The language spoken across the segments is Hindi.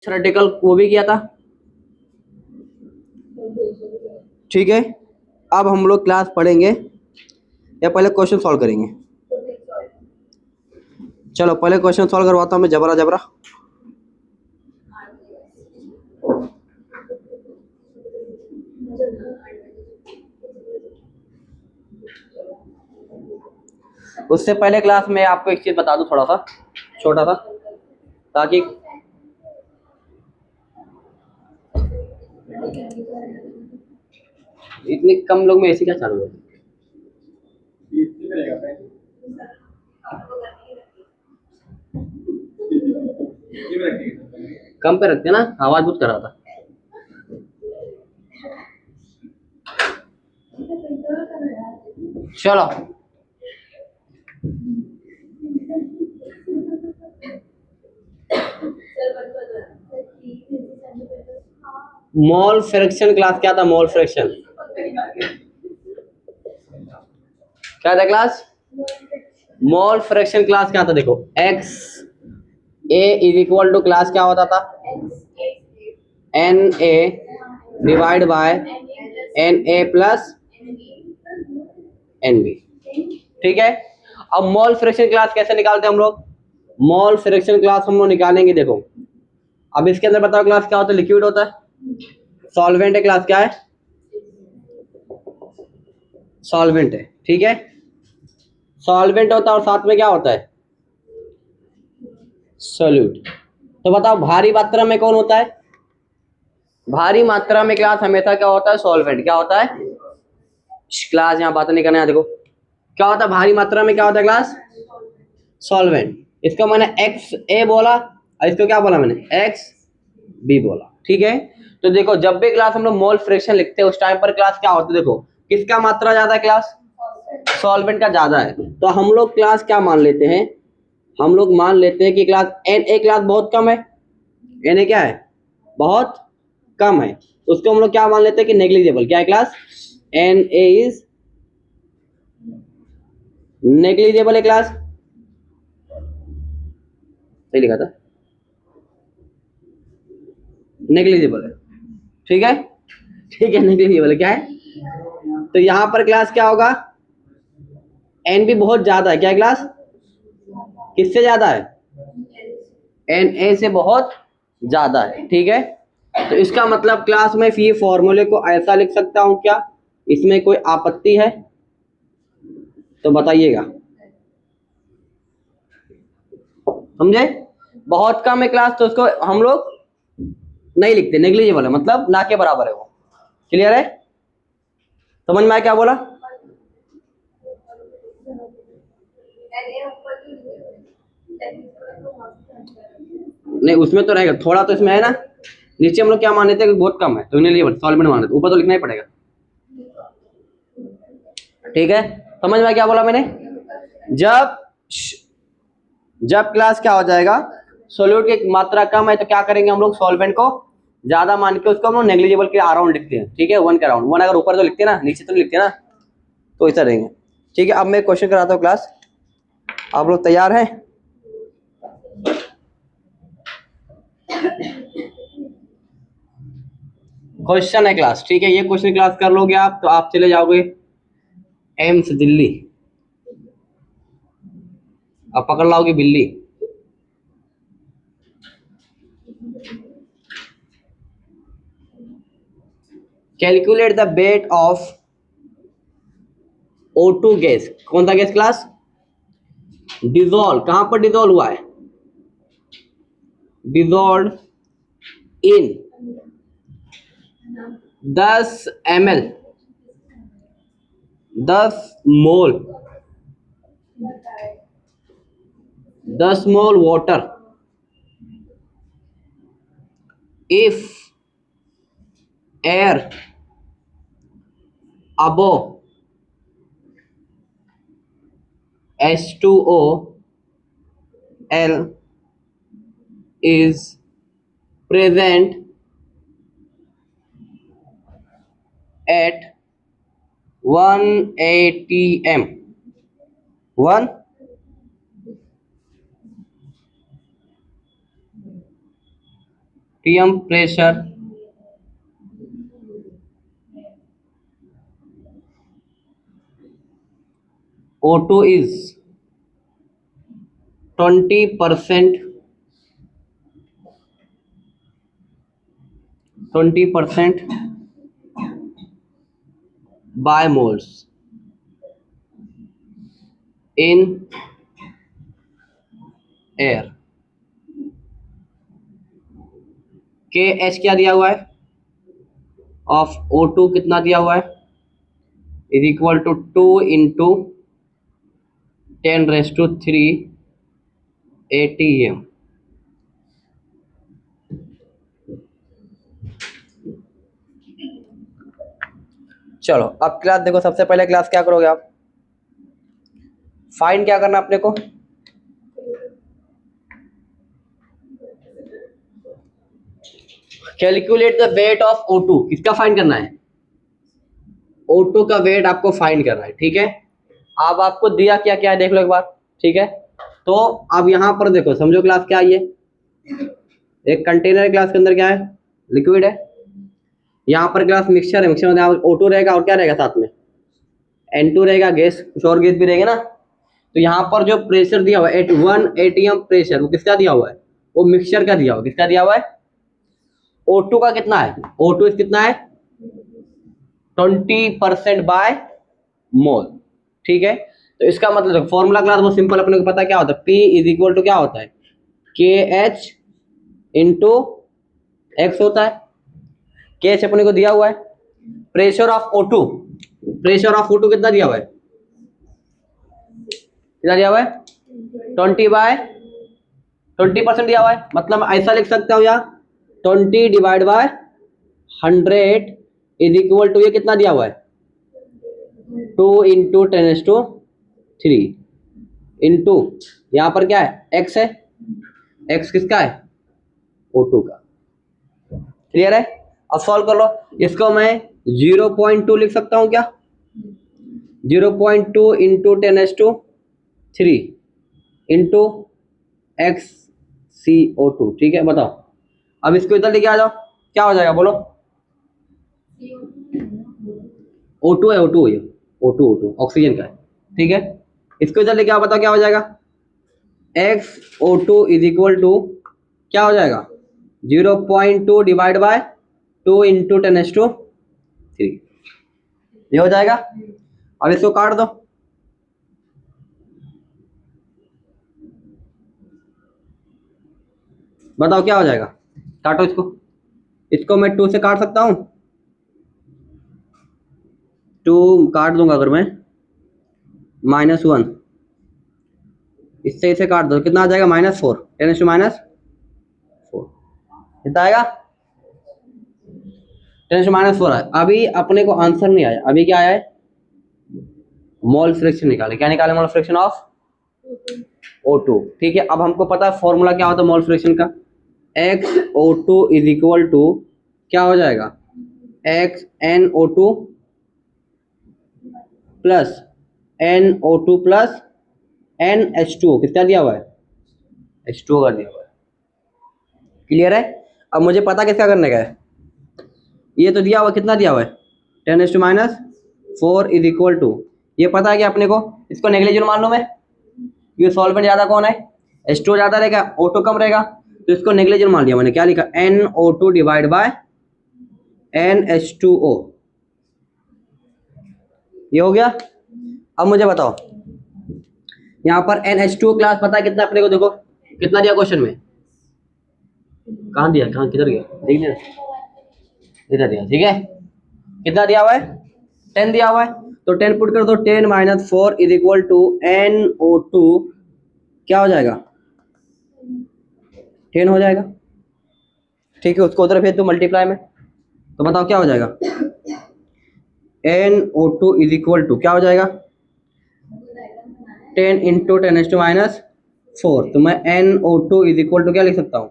थ्योरेटिकल वो भी किया था, ठीक है। अब हम लोग क्लास पढ़ेंगे या पहले क्वेश्चन सॉल्व करेंगे? चलो पहले क्वेश्चन सॉल्व करवाता हूँ मैं, जबरा जबरा। उससे पहले क्लास में आपको एक चीज बता दूं, थोड़ा सा छोटा सा, ताकि इतने कम लोग में ऐसी क्या चालू है? कम पे रखते ना, आवाज बहुत कर रहा था। चलो मोल फ्रैक्शन क्लास क्या था? मोल फ्रैक्शन क्या था क्लास? मोल फ्रैक्शन क्लास क्या था? देखो X A is equal to class क्या होता था? N A divide by N A plus N B, ठीक है। अब मोल फ्रैक्शन क्लास कैसे निकालते हैं हम लोग? मोल फ्रैक्शन क्लास हम लोग निकालेंगे, देखो अब इसके अंदर बताओ क्लास क्या होता है? लिक्विड होता है, सॉल्वेंट है, क्लास क्या है? सॉल्वेंट है, ठीक है। सॉल्वेंट होता है और साथ में क्या होता है? सोल्यूट। तो बताओ भारी मात्रा में कौन होता है? भारी मात्रा में क्लास हमेशा क्या होता है? सॉल्वेंट। क्या होता है क्लास? यहाँ बात नहीं करना है, देखो क्या होता है भारी मात्रा में, क्या होता है क्लास? सॉल्वेंट। इसको मैंने एक्स ए बोला और इसको क्या बोला मैंने? एक्स बी बोला, ठीक है। तो देखो जब भी क्लास हम लोग मोल फ्रैक्शन लिखते हैं उस टाइम पर क्लास क्या होता है? देखो किसका मात्रा ज्यादा है? क्लास सॉल्वेंट का ज्यादा है। तो हम लोग क्लास क्या मान लेते हैं? हम लोग मान लेते हैं कि क्लास एन ए क्लास बहुत कम है। एन ए क्या है? बहुत कम है। उसको हम लोग क्या मान लेते हैं कि नेग्लिजिबल। क्या है class? N A is negligible है क्लास, सही लिखा था, नेग्लिजिबल है, ठीक है। ठीक है नेग्लिजिबल है, क्या है? तो यहां पर क्लास क्या होगा? एन भी बहुत ज्यादा है। क्या है क्लास? किससे ज्यादा है? एन ए से बहुत ज्यादा है, ठीक है। तो इसका मतलब क्लास में ये फॉर्मूले को ऐसा लिख सकता हूं क्या? इसमें कोई आपत्ति है तो बताइएगा, समझे? बहुत कम है क्लास तो उसको हम लोग नहीं लिखते, नेग्लिजिबल है, मतलब ना के बराबर है वो। क्लियर है? समझ में आया क्या बोला? नहीं उसमें तो रहेगा थोड़ा, तो इसमें है ना। नीचे हम लोग क्या मान लेते हैं? बहुत कम है तो नेग्लिजिबल सॉल्वेंट मान लेते, ऊपर तो लिखना ही पड़ेगा, ठीक है। समझ में आया क्या बोला मैंने? जब जब क्लास क्या हो जाएगा? सोल्यूट की मात्रा कम है तो क्या करेंगे हम लोग? सॉल्वेंट को ज्यादा मान के उसको हम लोग नेग्लिजिबल के अराउंड लिखते हैं, ठीक है। वन के अराउंड, वन अगर ऊपर तो लिखते हैं ना, नीचे तो नहीं लिखते ना, तो ऐसा रहेंगे, ठीक है। अब मैं क्वेश्चन कराता हूँ क्लास, आप लोग तैयार हैं? क्वेश्चन है क्लास, ठीक है। ये क्वेश्चन क्लास कर लोगे आप तो आप चले जाओगे एम्स दिल्ली, अब पकड़ लाओगे बिल्ली। Calculate the weight of O2 gas. कौन सा गैस क्लास? डिजोल्व। कहां पर डिजोल्व हुआ है? Dissolve in 10 ml, 10 mole, 10 mole water. If air above H2O L is present at 1 atm, 1 1 atm pressure O2 is 20% 20% by moles in air. के एच क्या दिया हुआ है ऑफ O2 कितना दिया हुआ है इज इक्वल टू 2 × 10⁻³ ATM. चलो अब क्लास देखो, सबसे पहले क्लास क्या करोगे आप, फाइंड क्या करना अपने को, calculate the weight of O2. किसका फाइंड करना है, O2 का वेट आपको फाइंड करना है, ठीक है। अब आपको दिया क्या क्या है देख लो एक बार, ठीक है। तो अब यहाँ पर देखो, समझो क्लास क्या है, ये एक कंटेनर क्लास के अंदर क्या है, लिक्विड है। यहाँ पर क्लास मिक्सचर है, मिक्सचर में O2 रहेगा और क्या रहेगा साथ में N2 रहेगा, गैस, कुछ और गैस भी रहेगा ना। तो यहाँ पर जो प्रेशर दिया हुआ है 1 atm प्रेशर, वो किसका दिया हुआ है, वो मिक्सचर का दिया हुआ है। किसका दिया हुआ है, O2 का कितना है, O2 कितना है 20% बाय मोल, ठीक है। तो इसका मतलब फॉर्मूला क्लास बहुत सिंपल, अपने को पता क्या होता है, P इज इक्वल टू क्या होता है KH इंटू एक्स होता है। KH अपने को दिया हुआ है, pressure of O2, pressure of O2 कितना दिया हुआ है, कितना दिया हुआ है 20% दिया हुआ है। मतलब ऐसा लिख सकता हूँ यार 20 divide by 100 is equal to, ये कितना दिया हुआ है 2 × 10⁻³ इंटू यहाँ पर क्या है x है, x किसका है O2 का। क्लियर है, अब सॉल्व कर लो इसको। मैं 0.2 लिख सकता हूँ क्या, 0.2 × 10⁻³ इंटू XCO2, ठीक है। बताओ अब इसको इधर लेके आ जाओ, क्या हो जाएगा बोलो, O2 है, O2 है, O2 ऑक्सीजन का है, ठीक है। इसको इधर लेके आओ, बताओ क्या हो जाएगा, XO2 इज इक्वल टू क्या हो जाएगा 0.2 डिवाइड बाय 2 × 10⁻³, ये हो जाएगा। अब इसको काट दो, बताओ क्या हो जाएगा, काटो इसको, इसको मैं 2 से काट सकता हूँ, 2 काट दूंगा अगर मैं, -1, इससे इसे काट दो, कितना आ जाएगा -4, 10⁻⁴ कितना आएगा 10⁻⁴ है। अभी अपने को आंसर नहीं आया, अभी क्या आया है मोल फ्रैक्शन निकाले, क्या निकाले मोल फ्रैक्शन ऑफ O2, ठीक है। अब हमको पता है फॉर्मूला क्या होता है मोल फ्रैक्शन का, XO2 इज इक्वल टू क्या हो जाएगा XnO2 plus NO2 plus NH2O, किसका दिया हुआ है H2O का दिया हुआ है। क्लियर है, अब मुझे पता किसका करने का है, ये तो दिया हुआ, कितना दिया हुआ है 10⁻⁴ इज इक्वल टू, ये पता है कि अपने को, इसको नेग्लिजिबल मान लो मैं, ये सॉल्वेंट ज़्यादा कौन है H2O ज़्यादा रहेगा, O2 कम रहेगा, तो इसको नेग्लिजिबल मान लिया मैंने, क्या लिखा NO2 डिवाइड बाय NH2O, ये हो गया। अब मुझे बताओ यहाँ पर NH2O क्लास पता है कितना अपने को, देखो कितना दिया क्वेश्चन में, कहाँ दिया, कहाँ किधर गया देख लेना, इधर दिया, ठीक है। कितना दिया हुआ है 10 दिया हुआ है, तो 10 पुट कर दो, 10⁻⁴ इज इक्वल टू NO2 क्या हो जाएगा 10 हो जाएगा, ठीक है। उसको उधर भेज दो मल्टीप्लाई में, तो बताओ क्या हो जाएगा NO2 इज इक्वल टू क्या हो जाएगा 10 × 10⁻⁴, तो मैं NO2 इज इक्वल टू क्या लिख सकता हूँ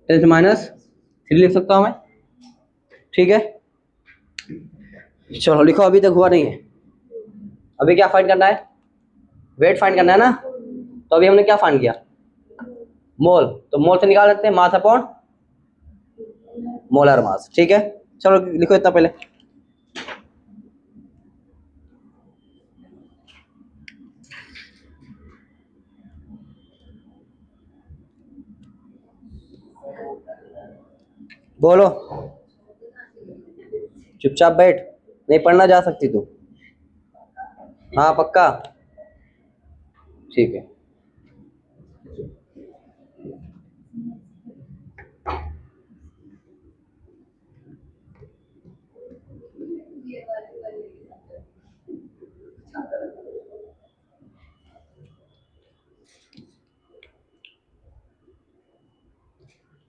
10⁻³ लिख सकता हूँ मैं, ठीक है। चलो लिखो, अभी तक हुआ नहीं है, अभी क्या फाइंड करना है, वेट फाइंड करना है ना। तो अभी हमने क्या फाइंड किया मोल, तो मोल से निकाल सकते हैं मास अपॉन मोलर मास। ठीक है, चलो लिखो इतना पहले। बोलो, चुपचाप बैठ, नहीं पढ़ना जा सकती तू। हाँ पक्का, ठीक है।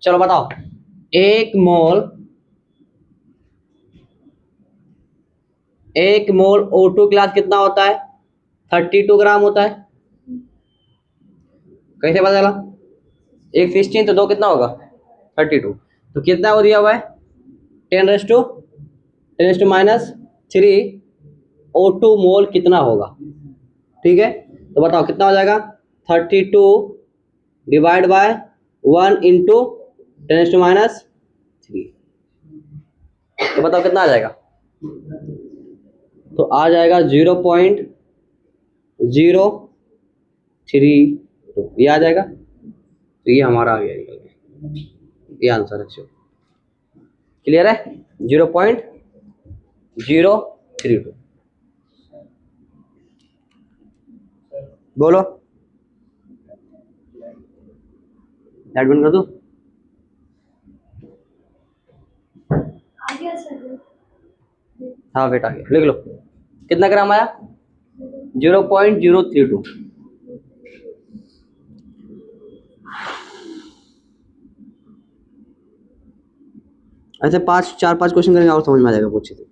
चलो बताओ, एक मोल O2 ग्लास कितना होता है? 32 ग्राम होता है। कैसे पता चला? 1 16 तो 2 कितना होगा? 32। तो कितना हो दिया हुआ है? 10 - 3 O2 मोल कितना होगा? ठीक है, तो बताओ कितना हो जाएगा? 32 डिवाइड बाय 1 इंटू 10 - 3। तो बताओ कितना आ जाएगा? तो आ जाएगा 0.032, ये आ जाएगा। तो ये हमारा आ गया निकल के, ये आंसर है। क्लियर है? 0.032। बोलो, लाइट बंद कर दूं? हाँ बेटा, लिख लो कितना ग्राम आया? 0.032। ऐसे 4-5 क्वेश्चन करेंगे और समझ में आ जाएगा पूछे तो।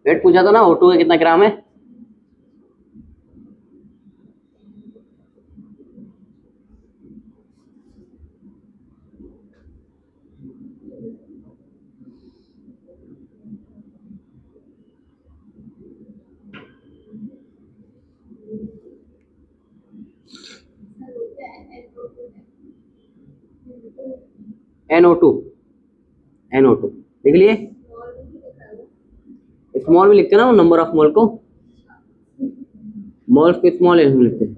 वेट पूछा था ना, O2 का कितना ग्राम है? NO2 लिख लिए? स्मॉल में लिखते ना, नंबर ऑफ मोल को, मोल्स को स्मॉल में लिखते हैं।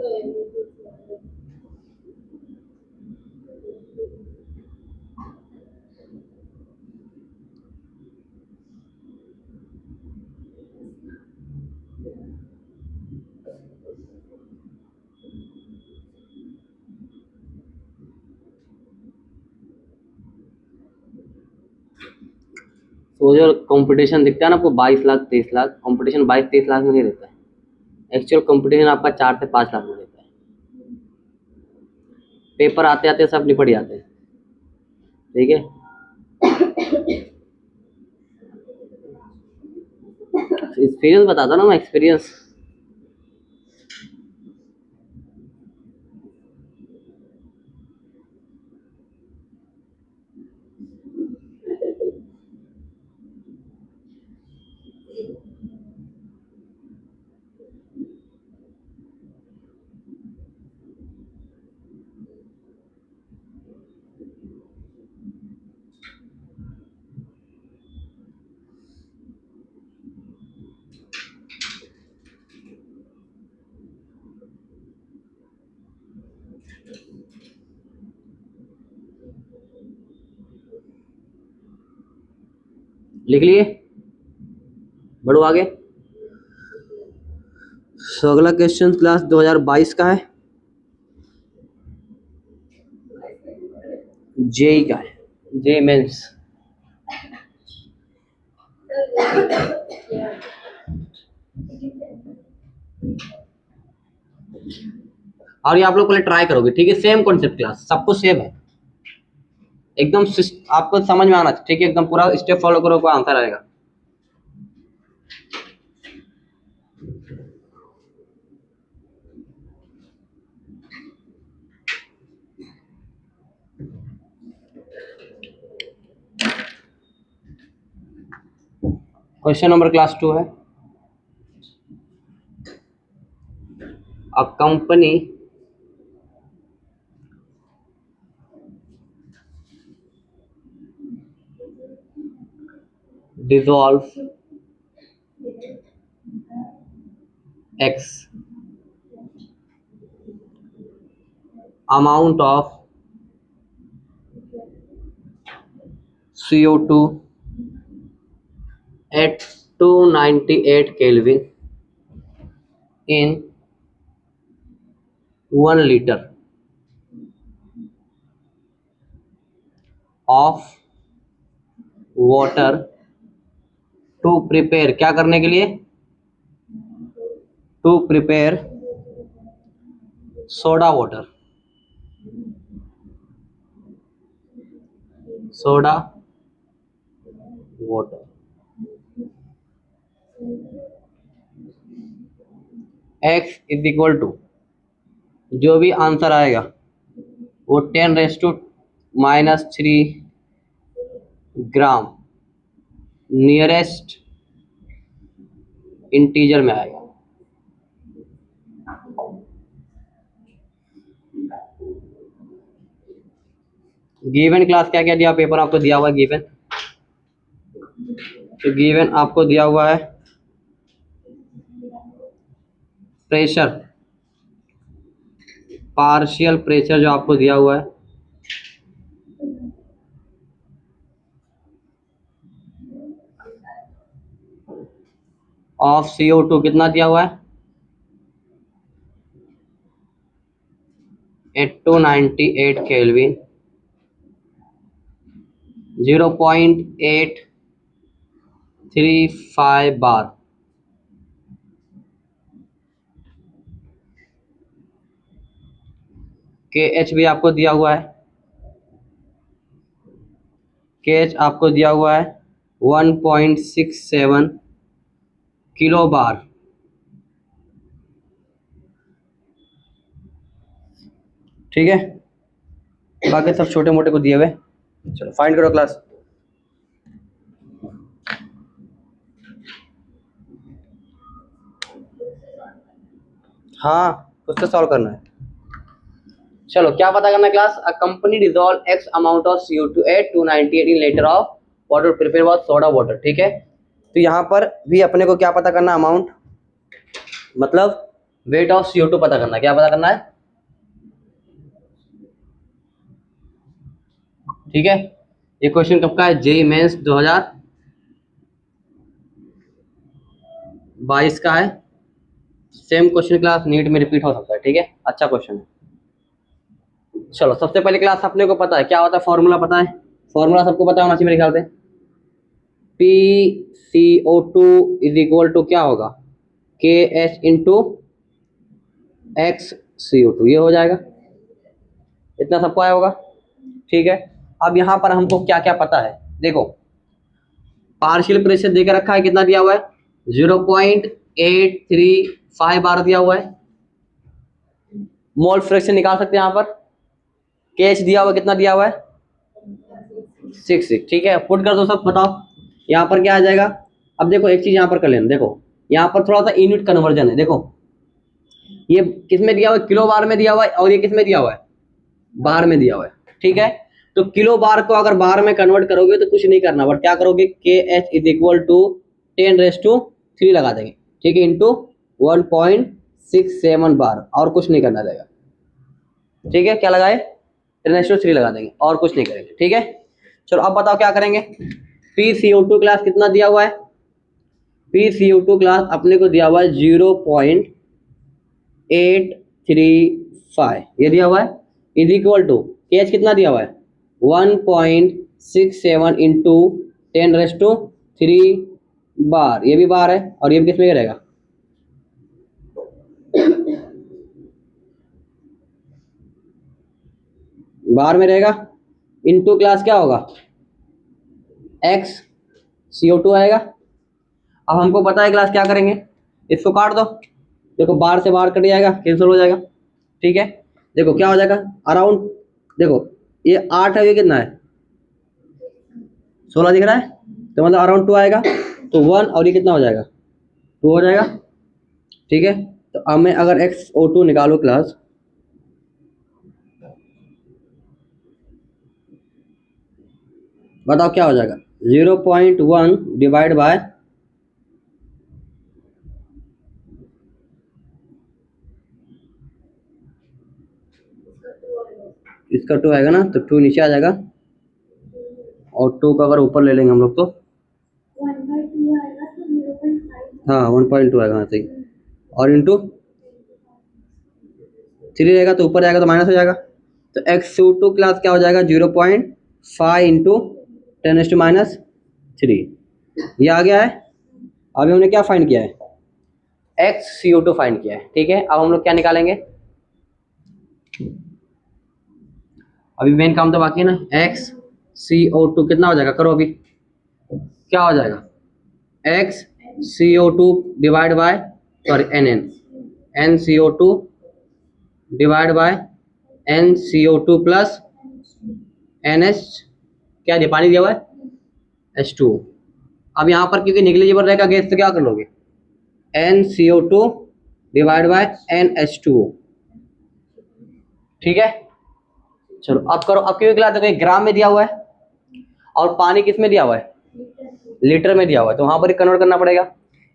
तो जो कंपटीशन दिखता है ना आपको 22 लाख 23 लाख, कंपटीशन 22-23 लाख में नहीं रहता है। एक्चुअल कंपटीशन आपका 4 से 5 लाख में रहता है। पेपर आते आते सब निपट जाते हैं। ठीक है, एक्सपीरियंस बताता ना मैं, एक्सपीरियंस। लिख लिए? बढ़ो आगे। तो अगला क्वेश्चन क्लास 2022 का है, जेई का है, जे मेंस। और ये आप लोग पहले ट्राई करोगे, ठीक है? सेम कॉन्सेप्ट क्लास, सब कुछ सेम है एकदम, आपको समझ में आना चाहिए, ठीक है? एकदम पूरा स्टेप फॉलो करो, कोई आंसर आएगा। क्वेश्चन नंबर क्लास 2 है। A company dissolves X amount of CO2 at 298 Kelvin in 1 liter of water to prepare, क्या करने के लिए? To prepare soda water, soda water X is equal to, जो भी आंसर आएगा वो 10⁻³ ग्राम नियरेस्ट इंटीजर में आएगा। गिवन क्लास क्या क्या दिया, पेपर आपको दिया हुआ है गिवन। तो गिवन आपको दिया हुआ है प्रेशर, पार्शियल प्रेशर जो आपको दिया हुआ है, ऑफ CO2 कितना दिया हुआ है, 298 केल्विन, 0.835 बार। KH भी आपको दिया हुआ है, KH आपको दिया हुआ है 1.67 किलो बार। ठीक है, बाकी सब छोटे मोटे को दिए हुए। चलो फाइंड करो क्लास। हाँ, कुछ तो सॉल्व करना है। चलो क्या पता करना है class, a company dissolve X amount of CO2 at 298 in liter of water prepare was soda water. ठीक है, तो यहाँ पर भी अपने को क्या पता करना, अमाउंट मतलब वेट ऑफ CO2 पता करना। क्या पता करना है? ठीक है, ये क्वेश्चन कब का है? जेईई मेंस 2022 का है। सेम क्वेश्चन क्लास नीट में रिपीट हो सकता है। ठीक है, अच्छा क्वेश्चन है। चलो सबसे पहले क्लास अपने को पता है क्या होता है, फॉर्मूला पता है, फॉर्मूला सबको पता होना चाहिए मेरे ख्याल से। PCO2 इज इक्वल टू क्या होगा, KH इंटू XCO2, ये हो जाएगा। इतना सबको आया होगा। ठीक है, अब यहाँ पर हमको क्या क्या पता है, देखो पार्शियल प्रेशर देकर रखा है, कितना दिया हुआ है 0.835 बार दिया हुआ है। मोल फ्रैक्शन निकाल सकते हैं यहाँ पर, KH दिया हुआ कितना दिया हुआ है 6। ठीक है, पुट कर दो सब, बताओ यहाँ पर क्या आ जाएगा। अब देखो एक चीज यहाँ पर कर लेना, देखो यहाँ पर थोड़ा सा यूनिट कन्वर्जन है। देखो ये किस में दिया हुआ है, किलो बार में दिया हुआ है, और ये किस में दिया हुआ है, बार में दिया हुआ है। ठीक है, तो किलो बार को अगर बार में कन्वर्ट करोगे तो कुछ नहीं करना, बट क्या करोगे, KH इज इक्वल टू 10⁻³ लगा देंगे। ठीक है, इंटू 1.67 बार, और कुछ नहीं करना रहेगा। ठीक है, क्या लगाए, 10⁻³ लगा देंगे, और कुछ नहीं करेंगे। ठीक है, चलो अब बताओ क्या करेंगे। PCO2 क्लास कितना दिया हुआ है, PCO2 क्लास अपने को दिया हुआ है 0.835, ये दिया हुआ है, इज इक्वल टू KH कितना दिया हुआ है 1.67 इंटू 10⁻³ बार, ये भी बार है, और ये भी किस में रहेगा, बार में रहेगा। इंटू क्लास क्या होगा, XCO2 आएगा। अब हमको पता है क्लास क्या करेंगे, इसको काट दो, देखो बार से बार कट जाएगा, कैंसिल हो जाएगा। ठीक है, देखो क्या हो जाएगा, अराउंड देखो ये 8 है, ये कितना है 16 दिख रहा है, तो मतलब अराउंड 2 आएगा। तो 1 और ये कितना हो जाएगा, 2 हो जाएगा। ठीक है, तो अब मैं अगर XO2 निकालू क्लास, बताओ क्या हो जाएगा, 0.1 डिवाइड बाय इसका 2 आएगा ना, तो 2 नीचे आ जाएगा और 2 का अगर ऊपर ले लेंगे हम लोग तो हाँ 1.2 आएगा, हाँ सही। और इंटू 3 रहेगा तो ऊपर जाएगा तो माइनस हो जाएगा। तो XO2 क्लास क्या हो जाएगा, 0.5 इंटू 10⁻³ ये आ गया है। अभी हमने क्या फाइंड किया है, XCO2 फाइंड किया है। ठीक है, अब हम लोग क्या निकालेंगे, अभी मेन काम तो बाकी है ना। XCO2 कितना हो जाएगा, करो अभी, क्या हो जाएगा, XCO2 divide by sorry NCO2 divide by NCO2 plus NH क्या दिया, पानी दिया हुआ है H2। अब यहाँ पर क्योंकि निगलिजिबल रहेगा गैस तो क्या कर लोगे, NCO2 डिवाइड बाय NH2। ठीक है, चलो अब करो। अब क्योंकि क्लास देखो ग्राम में दिया हुआ है और पानी किस में दिया हुआ है, लीटर में दिया हुआ है, तो वहां पर कन्वर्ट करना पड़ेगा।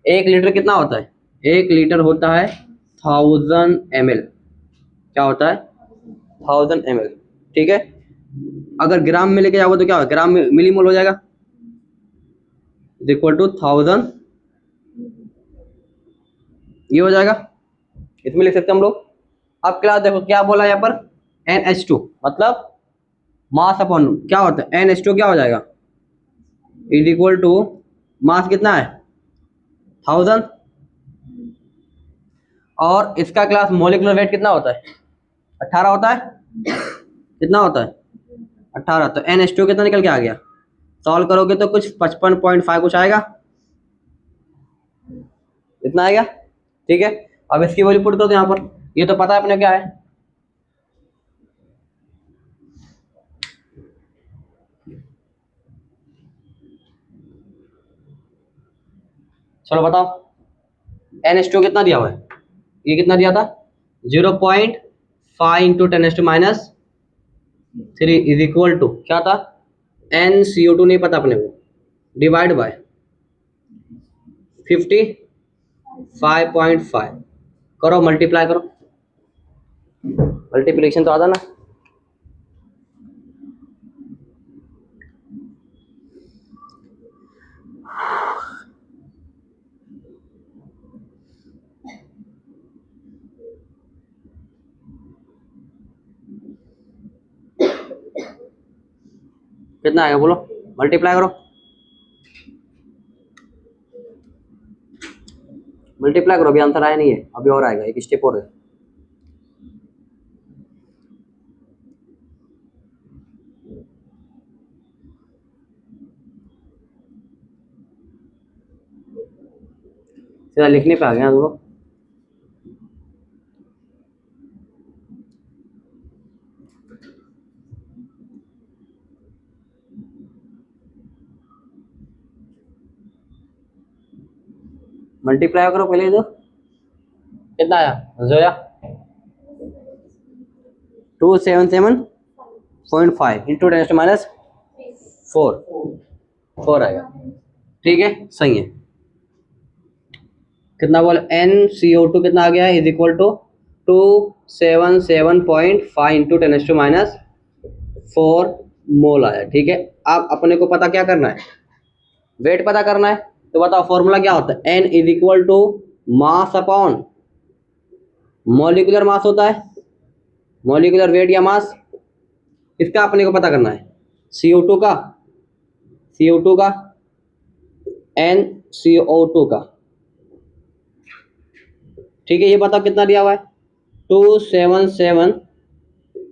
1 लीटर कितना होता है, 1 लीटर होता है 1000 ml। क्या होता है, 1000 ml। ठीक है, अगर ग्राम में लेके जाओगे तो क्या होगा, ग्राम में मिलीमोल हो जाएगा, इक्वल टू 1000 ये हो जाएगा, इसमें लिख सकते हैं हम लोग। अब क्लास देखो क्या बोला यहाँ पर, NH2 मतलब मास अपॉन क्या होता है, NH2 क्या हो जाएगा, इज इक्वल टू मास कितना है 1000 और इसका क्लास मोलिकुलर वेट कितना होता है 18 होता है, कितना होता है 18। तो NH2 कितना निकल के आ गया, सॉल्व करोगे तो कुछ 55.5 कुछ आएगा, इतना आएगा। ठीक है, अब इसकी वैल्यू पुट करो तो यहाँ पर, ये तो पता है अपने क्या है, चलो बताओ। NH2 कितना दिया हुआ है, ये कितना दिया था 0.5 इंटू 10⁻³ इज इक्वल टू क्या था, NCO2 नहीं पता अपने को, डिवाइड बाय 55.5 करो, मल्टीप्लाई करो, मल्टीप्लिकेशन तो आता ना। कितना आएगा बोलो, मल्टीप्लाई करो, मल्टीप्लाई करो, अभी आंसर आया नहीं है, अभी और आएगा, एक स्टेप और है। सीधा लिखने पे आ गया दोनों। मल्टीप्लाई करो पहले, तो कितना आया जोया, 277.5 इंटू 10⁻⁴ आएगा। ठीक है, सही है। कितना बोल, NCO2 कितना आ गया है, इज इक्वल टू 277.5 इंटू 10⁻⁴ मोल आया। ठीक है, अब अपने को पता क्या करना है, वेट पता करना है। तो बताओ फॉर्मूला क्या होता है, N is equal to mass upon molecular mass होता है, मॉलिक्यूलर वेट या मास, इसका अपने को पता करना है, CO2 का NCO2 का। ठीक है, ये बताओ कितना दिया हुआ है, 277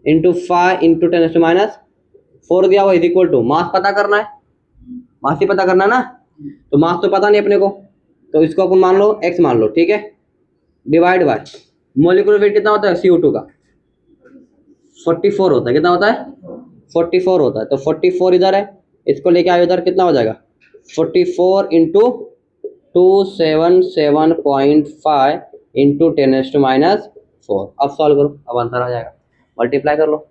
इंटू 5 इंटू 10⁻⁴ दिया हुआ, इज इक्वल टू मास पता करना है, मास ही पता करना है ना, तो मास तो पता नहीं अपने को, तो इसको अपन मान लो x मान लो। ठीक है, डिवाइड बाय मोलिकुलर वेट कितना होता है CO2 का 44 होता है, कितना होता है 44 होता है, तो 44 इधर है, इसको लेके आए उधर, कितना हो जाएगा 44 इंटू 277.5 इंटू 10⁻⁴। अब सॉल्व करो, अब आंसर आ जाएगा, मल्टीप्लाई कर लो।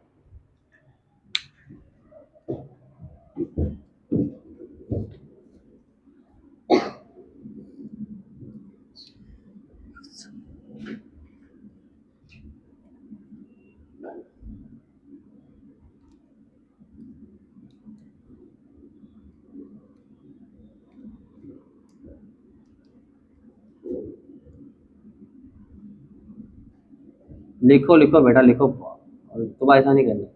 लिखो लिखो बेटा लिखो, तुम ऐसा नहीं करना।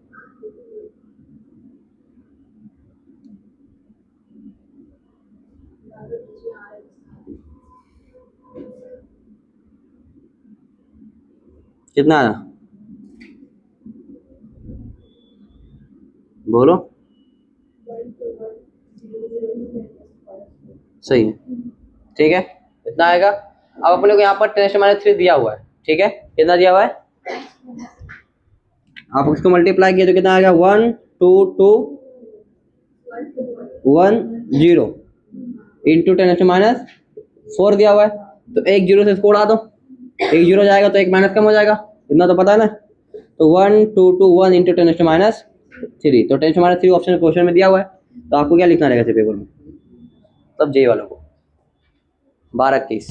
कितना आया बोलो, सही है, ठीक है, इतना आएगा। अब अपने को यहाँ पर 10⁻³ दिया हुआ है, ठीक है, कितना दिया हुआ है, आप उसको मल्टीप्लाई किए तो कितना आएगा, 12210 इंटू 10⁻⁴ दिया हुआ है, तो एक जीरो से इसको उड़ा दो, एक जीरो जाएगा तो एक माइनस कम हो जाएगा, इतना तो पता है ना। तो 1221 इंटू 10⁻³ तो 10⁻³ ऑप्शन क्वेश्चन में दिया हुआ है, तो आपको क्या लिखना रहेगा पेपर में, तब जे वालों को 12-21,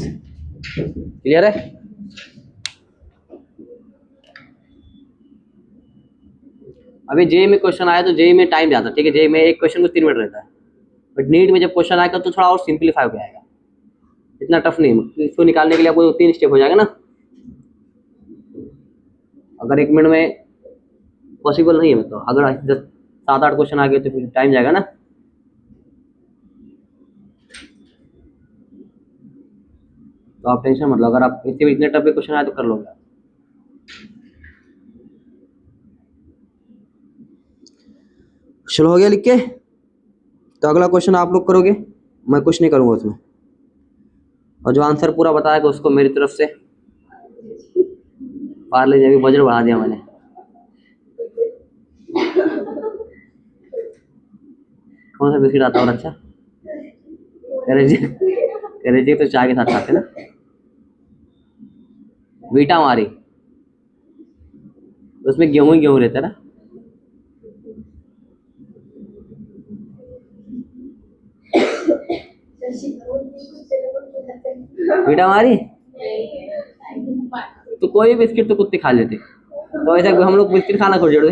क्लियर है। अभी जे में क्वेश्चन आया तो जे में टाइम ज़्यादा, ठीक है, जे में एक क्वेश्चन को 3 मिनट रहता है, बट नीट में जब क्वेश्चन आएगा तो थोड़ा और सिंप्लीफाई हो जाएगा, इतना टफ नहीं, इसको निकालने के लिए आपको 3 स्टेप हो जाएगा ना। अगर 1 मिनट में पॉसिबल नहीं है, मतलब अगर 7-8 क्वेश्चन आ गए तो फिर टाइम जाएगा ना। तो आप टेंशन मतलब, अगर आप इससे भी इतने टफ क्वेश्चन आए तो कर लोगे। चलो हो गया लिख के, तो अगला क्वेश्चन आप लोग करोगे, मैं कुछ नहीं करूँगा उसमें, और जो आंसर पूरा बताएगा उसको मेरी तरफ से पार्ले जी, अभी बजट बढ़ा दिया मैंने। कौन सा बिस्किट आता है और अच्छा, करेजी तो चाय के साथ खाते ना, वीटा मारी, उसमें गेहूं ही गेहूं रहता है ना। वीटा मारी तो कोई बिस्किट तो कुत्ते खा लेते, तो ऐसा हम लोग बिस्किट खाना छोड़ जोड़।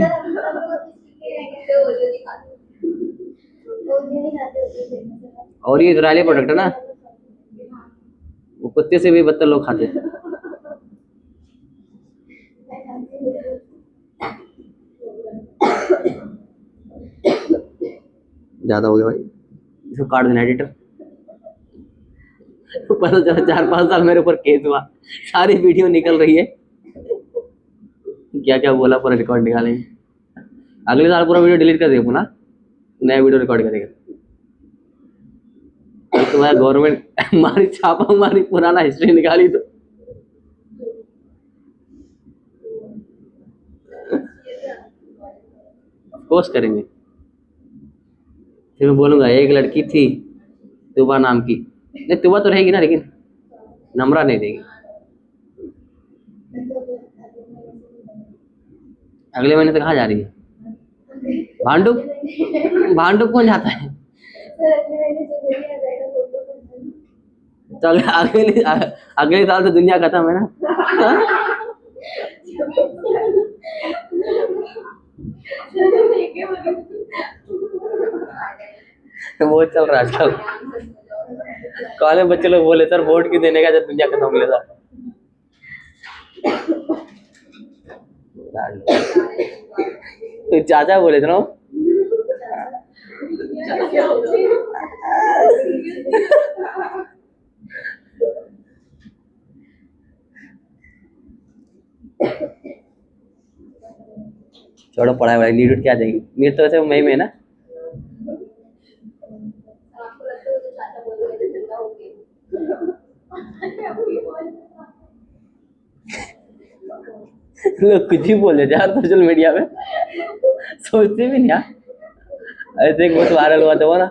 और ये इजरायली प्रोडक्ट है ना, वो कुत्ते से भी बदतर लोग खाते हैं। ज्यादा हो गया भाई, इसको काट देना एडिटर। पता चला 4-5 साल मेरे ऊपर केस हुआ, सारी वीडियो निकल रही है, क्या क्या बोला पूरा रिकॉर्ड निकालेंगे, अगले साल पूरा वीडियो डिलीट कर देगा, पुनः नया वीडियो रिकॉर्ड करेगा। तुम्हारा गवर्नमेंट हमारी छापा, हमारी पुराना हिस्ट्री निकाली तो कोर्स करेंगे। फिर मैं बोलूंगा एक लड़की थी तुबा नाम की, नहीं तुबा तो रहेगी ना, लेकिन नम्रा नहीं देगी। अगले महीने से कहाँ जा रही है, भांडुप, भांडुप कौन जाता है, तो अगले साल तो दुनिया खत्म है ना। तो वो चल रहा है आजकल, कॉलेज बच्चे लोग बोले सर वोट क्यों देने का जब दुनिया खत्म हो गया था। तो चाचा बोले थे ना, छोड़ो पढ़ाई वाली, नीट क्या देगी, नीट तो वैसे मई में है ना। लोग कुछ ही बोल देते यार सोशल मीडिया में, सोचते भी नहीं यार। ऐसे एक बहुत वायरल हुआ था वो ना,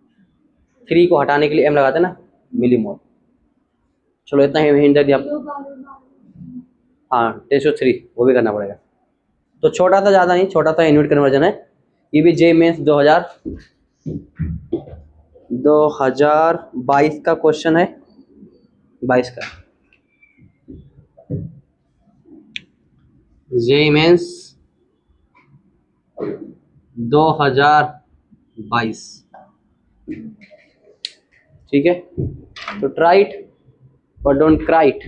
3 को हटाने के लिए m लगाते हैं ना, मिलीमोल। चलो इतना ही हिंट दे दिया आपको। हाँ 10⁻³ वो भी करना पड़ेगा। तो छोटा सा, ज़्यादा नहीं, छोटा सा यूनिट कन्वर्जन है ये भी। जे मेंस 2022 का क्वेश्चन है, 22 का जे मेंस 2022। ठीक है, तो ट्राइट और डोंट क्राइट।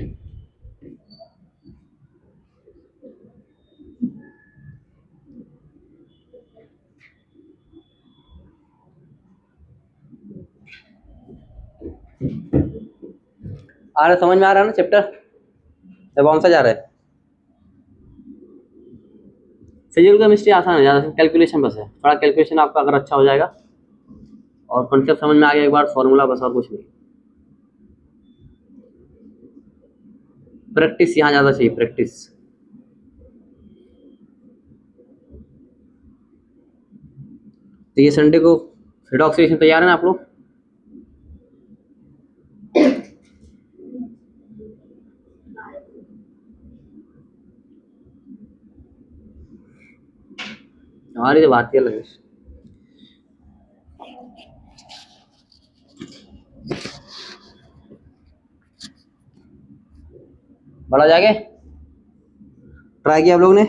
आ रहा, समझ में आ रहा है ना चैप्टर? अब कौन सा जा रहा है? फिजिकल केमिस्ट्री आसान है, ज़्यादा कैलकुलेशन बस है, थोड़ा कैलकुलेशन आपका अगर अच्छा हो जाएगा और कॉन्सेप्ट समझ में आ गया एक बार, फॉर्मूला बस, और कुछ नहीं। प्रैक्टिस यहाँ ज़्यादा चाहिए, प्रैक्टिस। तो ये संडे को रिडॉक्स सेशन तैयार है ना आप लोग? हमारी तो बात ही अलग है। बड़ा जाके ट्राई किया आप लोग ने?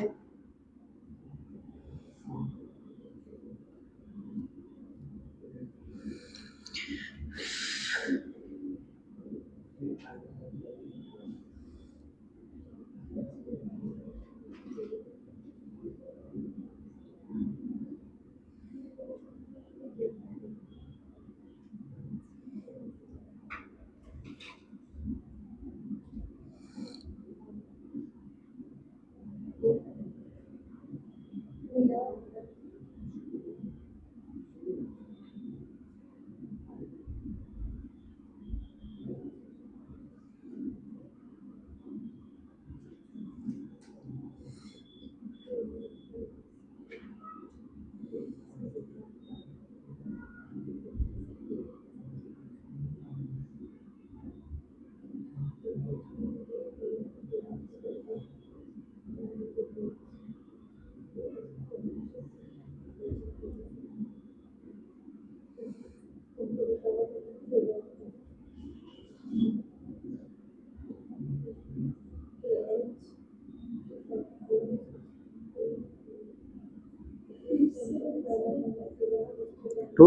टू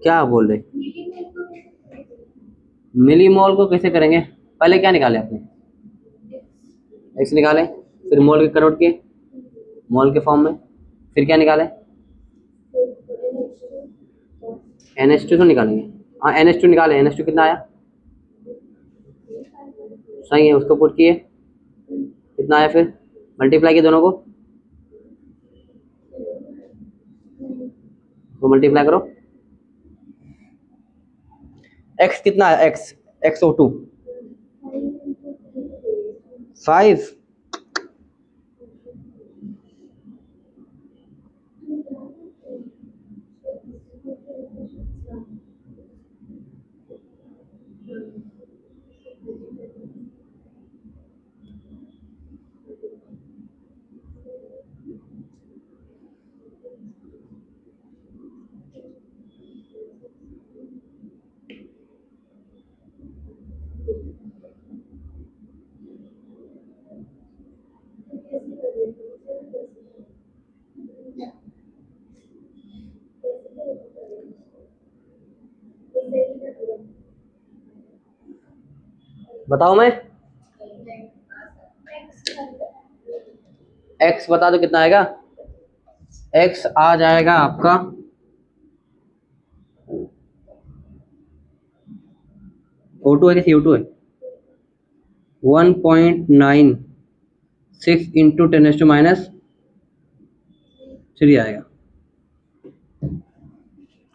क्या बोल रहे? मिलीमोल को कैसे करेंगे? पहले क्या निकाले आपने? एक्स निकाले, फिर मोल के कन्वर्ट किए मोल के फॉर्म में, फिर क्या निकाले? NH2 तो निकालेंगे। हाँ NH2 निकाले, NH2 कितना आया? सही है, उसको पुट किए, कितना आया? फिर मल्टीप्लाई किए दोनों को, तो मल्टीप्लाई करो। एक्स कितना है? X XO2 5। बताओ, मैं एक्स बता दो कितना आएगा? एक्स आ जाएगा आपका O2 है कि CO2 है? 1.96 इंटू 10⁻³ आएगा।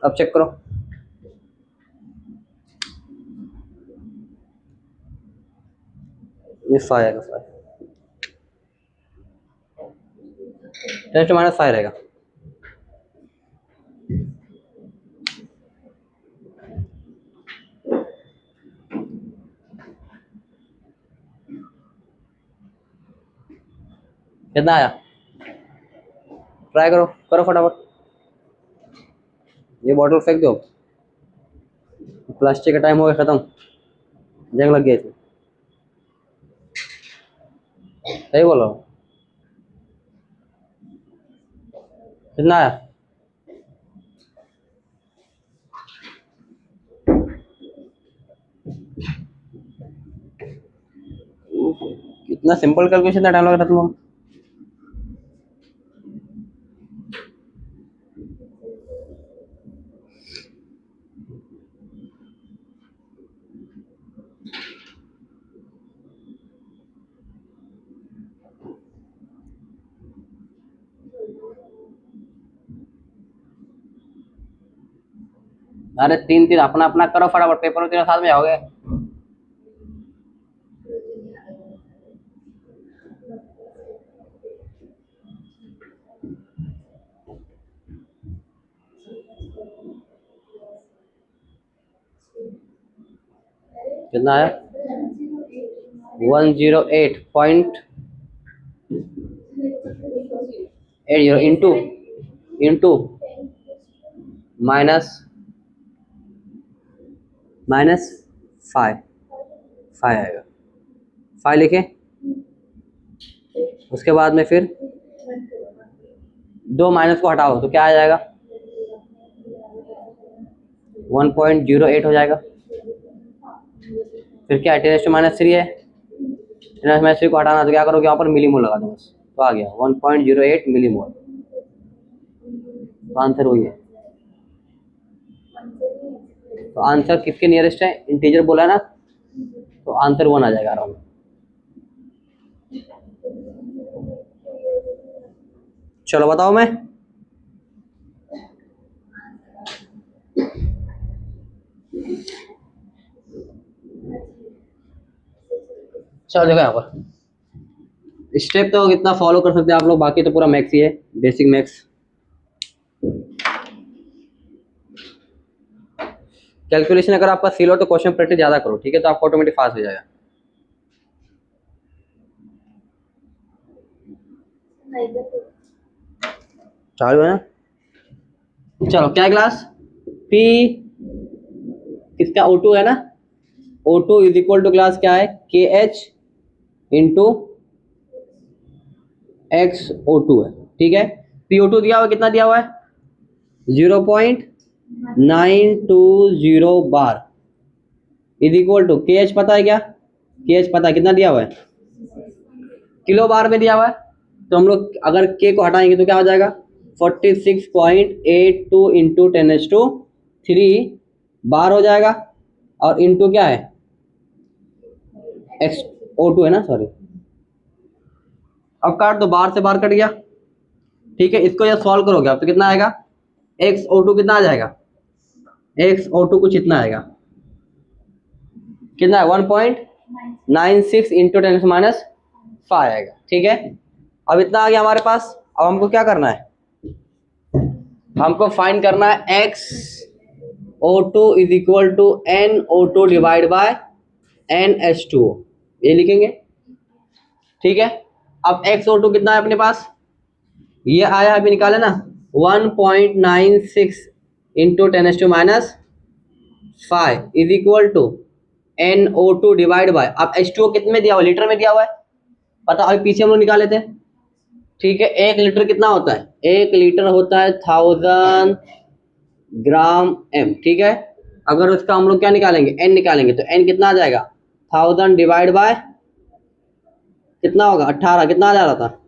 अब चेक करो, ये 5 आएगा, 5 10⁻⁵ रहेगा। कितना आया? ट्राई करो, करो फटाफट। ये बॉटल फेंक दो, प्लास्टिक का टाइम हो गया खत्म, जंग लग गई थी। सही बोलो, कितना आया? कितना सिंपल कैलकुलेशन, इतना टाइम लग रहा तुम। अरे तीन तीन अपना अपना करो फटाफट, पेपर में तीनों साथ में आओगे। कितना आया? 108.80 इंटू माइनस माइनस 5 आएगा। 5 लिखे, उसके बाद में फिर दो माइनस को हटाओ तो क्या आ जाएगा? 1.08 हो जाएगा। फिर क्या, 10⁻³ है, 10⁻³ को हटाना तो क्या करोगे, यहाँ पर मिलीमोल लगा दो बस, तो आ गया 1.08 मिलीमोल। तो आंसर वही है। तो आंसर किसके नियरेस्ट है? इंटीजर बोला ना, तो आंसर 1 आ जाएगा आराम। चलो बताओ मैं, चलो देखो यहाँ पर स्टेप तो कितना फॉलो कर सकते हैं आप लोग, बाकी तो पूरा मैथ्स ही है, बेसिक मैथ्स। कैलकुलेशन अगर आपका सील हो तो क्वेश्चन प्रैक्टिस ज्यादा करो, ठीक है, तो आपको ऑटोमेटिक फास्ट हो जाएगा। चालू है ना? चलो क्या क्लास P किसका O2 है ना, O2 is equal to class क्या है, KH इंटू XO2 है, ठीक है। PO2 दिया हुआ, कितना दिया हुआ है? 0.920 bar is equal to KH पता है क्या? KH पता है, कितना दिया हुआ है? किलो बार में दिया हुआ है। तो हम लोग अगर K को हटाएंगे तो क्या हो जाएगा? 46.82 इंटू 10⁻³ बार हो जाएगा, और इंटू क्या है, XO2 है ना, सॉरी। अब काट दो, बार से बार कट गया, ठीक है। इसको जब सॉल्व करोगे आप तो कितना आएगा? XO2 कितना आ जाएगा? XO2 कुछ इतना आएगा, कितना है? 1.96 इंटू 10⁻5 आएगा, ठीक है। अब इतना आ गया हमारे पास। अब हमको क्या करना है? हमको फाइंड करना है XO2 is equal to NO2 divide by NH2O, ये लिखेंगे, ठीक है। अब XO2 कितना है अपने पास? ये आया अभी निकाले ना, 1.96 into 10⁻5 is equal to NO2 divide by, अब H2O कितने में दिया हुआ? लीटर में दिया हुआ है, पता अभी पीछे हम लोग निकाले थे, ठीक है। 1 लीटर कितना होता है? 1 लीटर होता है 1000 ग्राम M, ठीक है। अगर उसका हम लोग क्या निकालेंगे, N निकालेंगे, तो N कितना आ जाएगा? 1000 डिवाइड बाय कितना होगा? 18, कितना आ जा रहा था?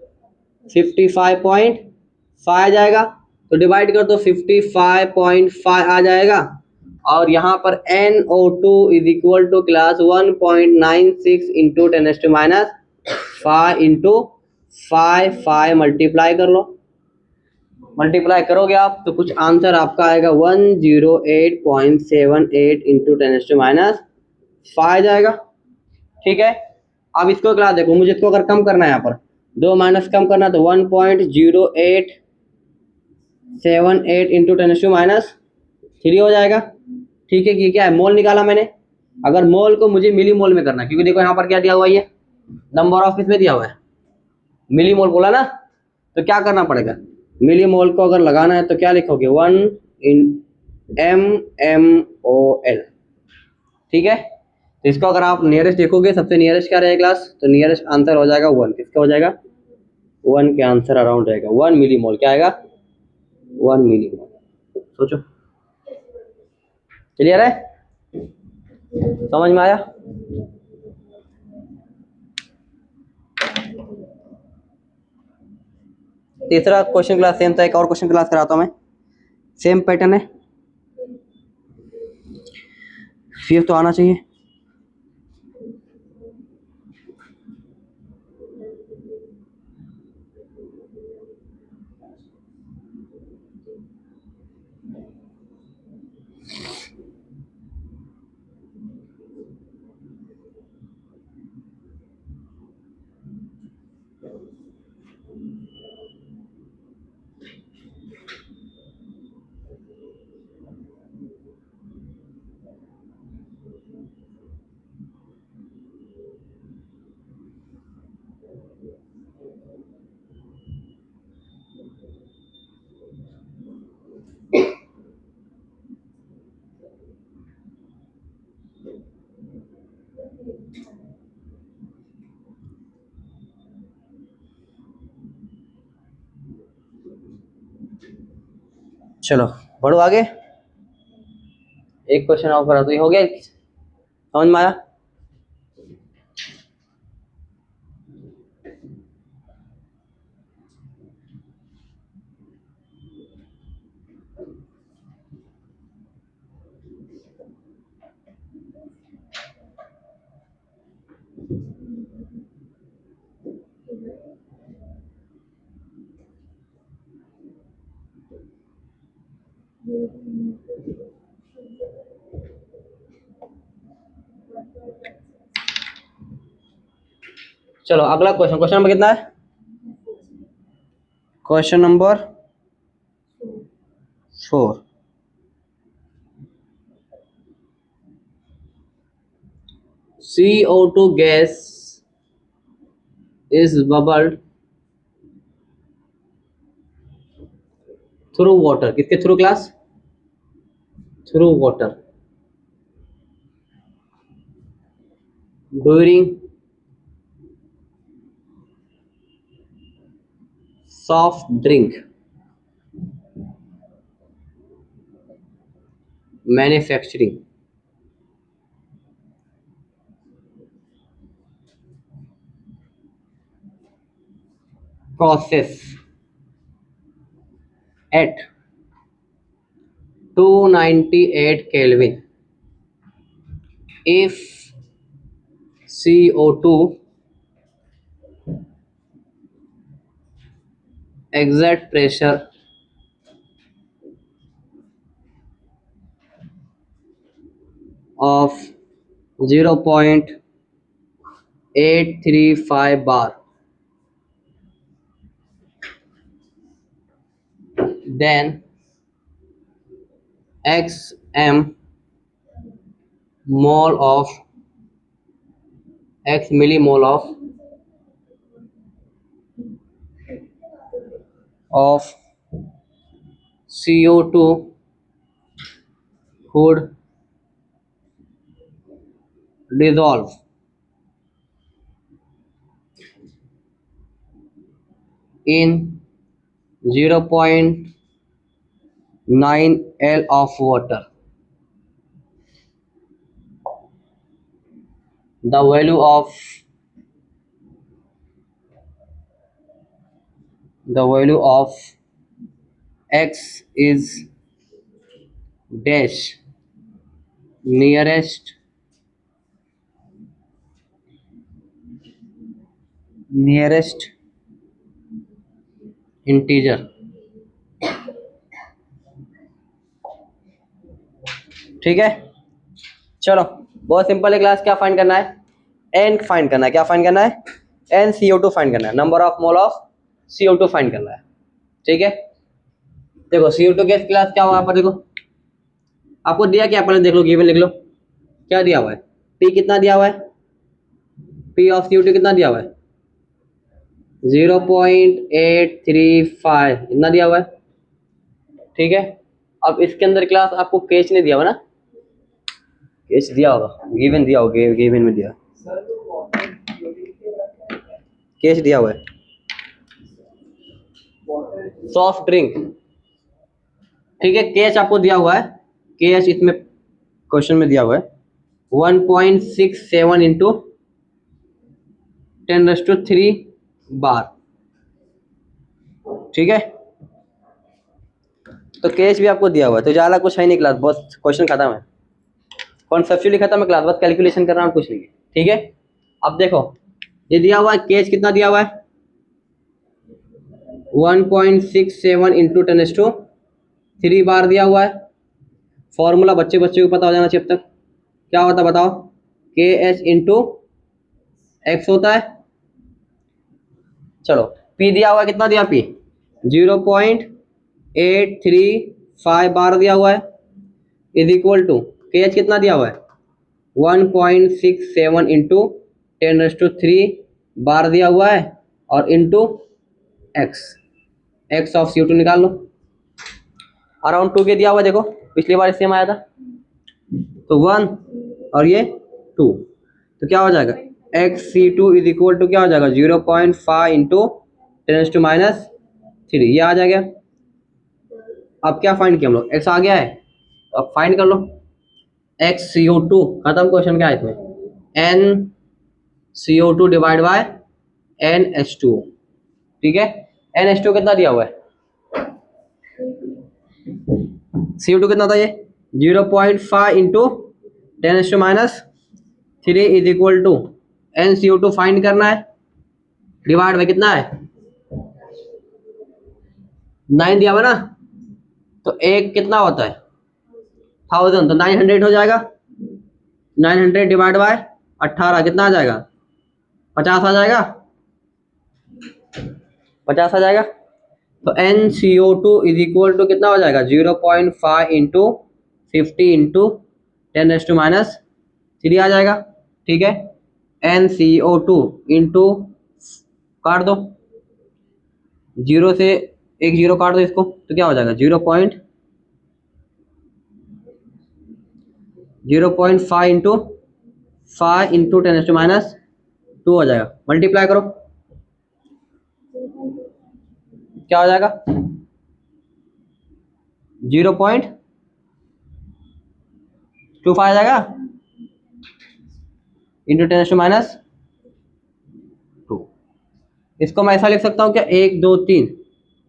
55.5 आ जाएगा, तो डिवाइड कर दो, 55.5 आ जाएगा। और यहाँ पर NO2 is equal to class 1.96 into 10⁻5 into 5 multiply कर लो। मल्टीप्लाई करोगे आप तो कुछ आंसर आपका आएगा 108.78 इंटू 10⁻5 जाएगा, ठीक है। अब इसको क्लास देखो, मुझे इसको अगर कम करना है, यहाँ पर 2 माइनस कम करना, तो 1.0878 इंटू 10⁻3 हो जाएगा, ठीक है। कि क्या है, मोल निकाला मैंने। अगर मोल को मुझे मिली मोल में करना है, क्योंकि देखो यहाँ पर क्या दिया हुआ है, ये नंबर ऑफ किसमें दिया हुआ है, मिलीमोल बोला ना, तो क्या करना पड़ेगा, मिलीमोल को अगर लगाना है तो क्या लिखोगे, 1 इन mmol, ठीक है। तो इसको अगर आप नियरेस्ट देखोगे, सबसे नियरेस्ट क्या रहेगा क्लास, तो नियरेस्ट आंसर हो जाएगा 1, किसका हो जाएगा, 1 के आंसर अराउंड रहेगा, 1 मिलीमोल, क्या आएगा, 1 मिलीमोल। सोचो, क्लियर है, समझ में आया। तीसरा क्वेश्चन क्लास सेम था, एक और क्वेश्चन क्लास कराता हूं मैं, सेम पैटर्न है, फिफ्थ तो आना चाहिए। चलो बढ़ो आगे, एक क्वेश्चन और करा तो ये हो गया, समझ में आया। चलो अगला क्वेश्चन, क्वेश्चन नंबर कितना है, question number 4, CO2 gas is bubbled through water, किसके थ्रू class, through water, during soft drink manufacturing, process at 298 Kelvin if CO2 exact pressure of 0.835 bar, then xm mole of x millimole of CO2 would dissolve in 0.9 L of water. The value of x is dash nearest integer, ठीक है। चलो बहुत सिंपल है क्लास, क्या फाइंड करना है, एन फाइंड करना है, क्या फाइंड करना है, एन CO2 फाइंड करना है, number of mole of CO2 find करना है, ठीक है। देखो CO2 गैस क्लास क्या हुआ, पर देखो आपको दिया क्या, पहले देख लो, गिवन लिख लो, क्या दिया हुआ है, P कितना दिया हुआ है, P ऑफ CO2 कितना दिया हुआ है, 0.835 इतना दिया हुआ है, ठीक है। अब इसके अंदर क्लास आपको केच नहीं दिया हुआ ना, केच दिया होगा, गिवन दिया होगा, गिवन में दिया, केच दिया हुआ है। सॉफ्ट ड्रिंक, ठीक है, केच आपको दिया हुआ है, केच इसमें क्वेश्चन में दिया हुआ है 1.67 इंटू 10⁻³ बार, ठीक है। तो केच भी आपको दिया हुआ है, तो ज़्यादा कुछ है नहीं क्लास, बस क्वेश्चन खत्म है, कॉन्सेप्चुअली खत्म है क्लास, बस कैलकुलेशन कर रहा हूँ, कुछ नहीं है, ठीक है। अब देखो ये दिया हुआ है, केच कितना दिया हुआ है 1.67 इंटू 10⁻³ बार दिया हुआ है। फॉर्मूला बच्चे को पता हो जाना चाहिए अब तक, क्या होता है बताओ, के एच इंटू एक्स होता है। चलो पी दिया हुआ है, कितना दिया पी 0.835 बार दिया हुआ है, is equal to K H कितना दिया हुआ है 1.67 इंटू 10⁻³ बार दिया हुआ है, और into x, x of CO2 निकाल लो, अराउंड 2 के दिया हुआ है, देखो पिछली बार सेम आया था, तो 1 और ये 2, तो क्या हो जाएगा XC2 इज इक्वल टू क्या हो जाएगा 0.5 इंटू 10⁻³ ये आ जाएगा। अब क्या फाइंड किया हम लोग, एक्स आ गया है, तो अब फाइंड कर लो XCO2, खत्म क्वेश्चन, क्या है इसमें NCO2 डिवाइड बाय NH2, ठीक है। NH2 कितना दिया हुआ है, CO2 कितना था ये 0.5 into 10⁻³ is equal to NCO2 find करना है, डिवाइड बाय कितना है 9 दिया हुआ ना, तो एक कितना होता है 1000, तो 900 हो जाएगा, 900 डिवाइड बाय 18 कितना आ जाएगा 50 आ जाएगा, 50 आ जाएगा। तो NCO2 इज इक्वल टू कितना हो जाएगा 0.5 इंटू 50 इंटू 10⁻³ आ जाएगा, ठीक है। NCO2 इंटू काट दो, जीरो से एक जीरो काट दो इसको, तो क्या हो जाएगा 0.5 इंटू 5 इंटू 10⁻² हो जाएगा, मल्टीप्लाई करो, क्या हो जाएगा 0.25 आ जाएगा इंटू 10⁻²। इसको मैं ऐसा लिख सकता हूँ क्या 1 2 3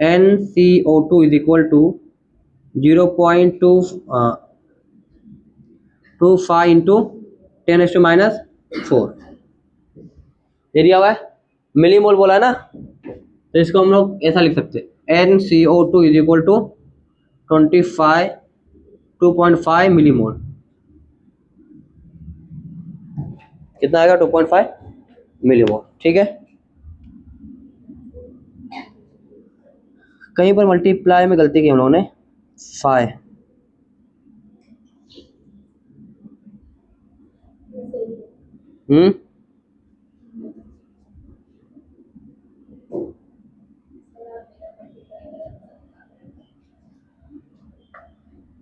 NCO2 is equal to 0.25 into 10⁻⁴ ये दिया हुआ है, मिलीमोल बोला है ना, तो इसको हम लोग ऐसा लिख सकते हैं NCO2 is equal to 2.5 millimole, कितना आएगा 2.5 मिलीमोल, ठीक है। कहीं पर मल्टीप्लाई में गलती की हम लोगों ने 5,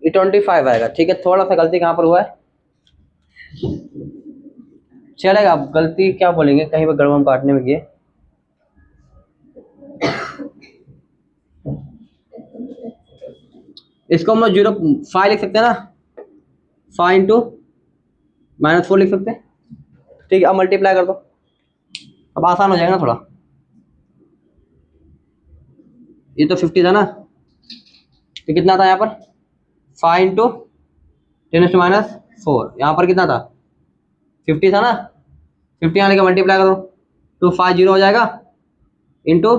ये 25 आएगा, ठीक है। थोड़ा सा गलती कहाँ पर हुआ है, चलेगा, आप गलती क्या बोलेंगे, कहीं पर गड़बड़ काटने में किए, इसको हम लोग 0.5 लिख सकते हैं ना, 5 इंटू -4 लिख सकते हैं, ठीक है। अब मल्टीप्लाई कर दो, अब आसान हो जाएगा ना थोड़ा, ये तो 50 था ना, तो कितना था यहाँ पर 5 इंटू 10⁻⁴, यहाँ पर कितना था 50 था ना, 50 आने का मल्टीप्लाई करो, 250 हो जाएगा into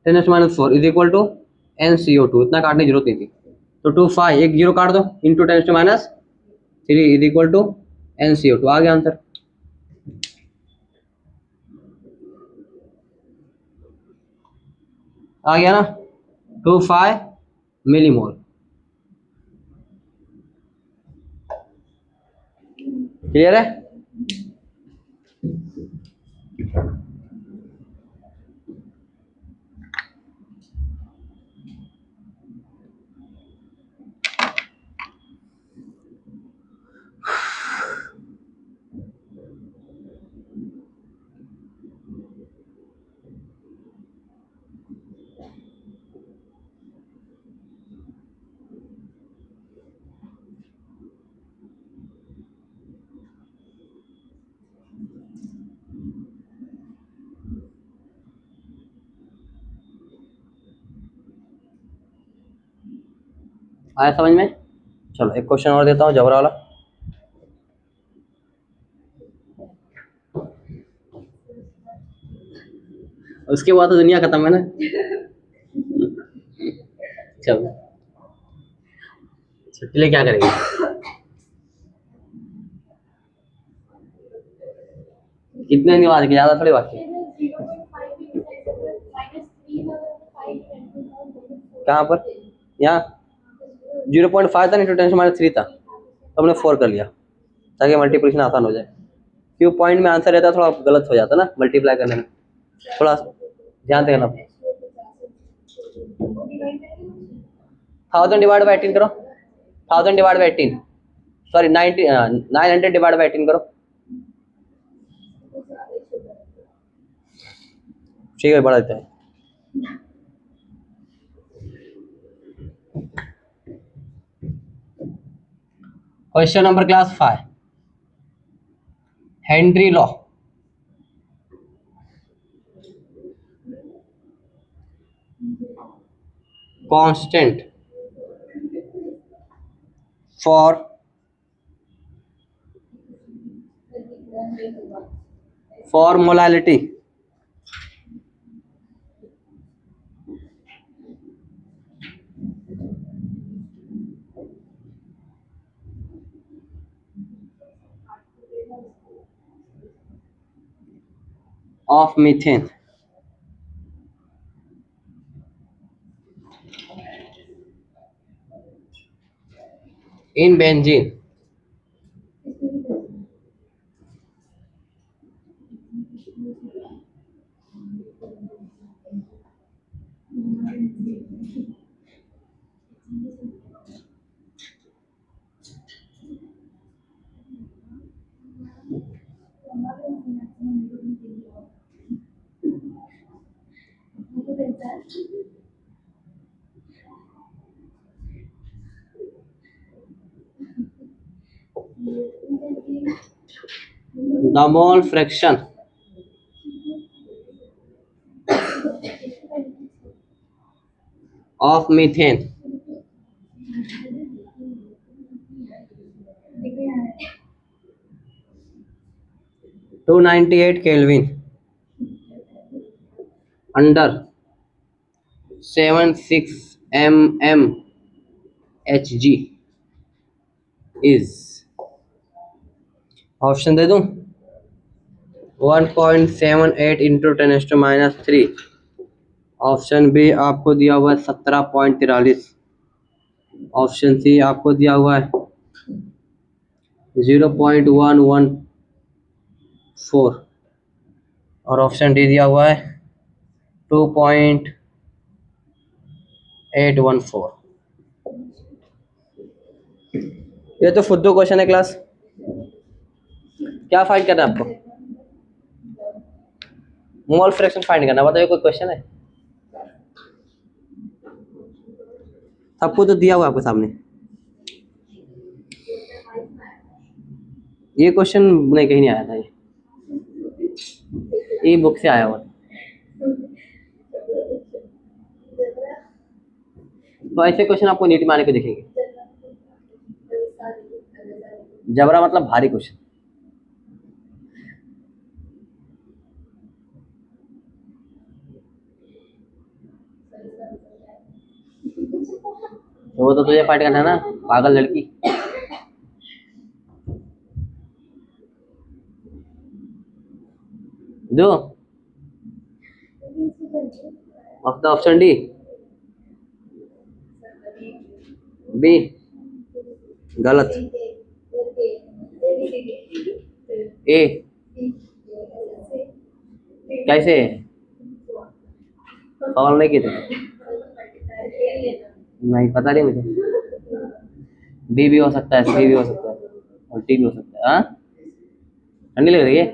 10⁻⁴ is equal to NCO2, इतना काटने की जरूरत नहीं थी, तो 25 एक जीरो काट दो into 10⁻³ is equal to NCO2, आ गया आंसर। आ गया ना 25 मिलीमोल, क्लियर है। आया समझ में? चलो एक क्वेश्चन और देता हूँ जबरा वाला। उसके बाद तो दुनिया खत्म है ना। चलो छुट्टी ले क्या करेंगे? कितने नहीं बात की, ज्यादा थोड़ी बात की। कहाँ पर? यहाँ 0.5 था, इंटू 10⁻³ था, तो हमने 4 कर लिया ताकि मल्टीप्लिकेशन आसान हो जाए। क्यों पॉइंट में आंसर रहता थोड़ा गलत हो जाता ना मल्टीप्लाई करने में, थोड़ा ध्यान देना। 1000 डिवाइड बाई 18 करो, 1000 divide by 18, sorry 900 divide by 18 करो। ठीक है बढ़ा देते हैं। Question number class 5, Henry law. Constant for molality of methane in benzene the mole fraction of methane 298 Kelvin under 76 mm Hg is, option दे दूं? 1.78 इंटू 10⁻³ ऑप्शन बी आपको दिया हुआ है 17.43, ऑप्शन सी आपको दिया हुआ है 0.114 और ऑप्शन डी दिया हुआ है 2.814। ये तो फुद्दू क्वेश्चन है क्लास, क्या फाइंड करना है आपको? मोल फ्रैक्शन फाइंड करना, बताइए कोई क्वेश्चन है? सबको तो दिया हुआ आपके सामने। ये क्वेश्चन नहीं कहीं नहीं आया था, ये बुक से आया हुआ। तो ऐसे क्वेश्चन आपको नीट में आने को दिखेंगे। जबरा मतलब भारी क्वेश्चन। तो वो तो तुझे फाइट करना है ना, पागल लड़की। दो of the option D, B गलत, ए कैसे सवाल नहीं किए थे? नहीं पता नहीं मुझे। बी भी हो सकता है, सी भी हो सकता है और टी भी हो सकता है। हाँ ठंडी लग रही है?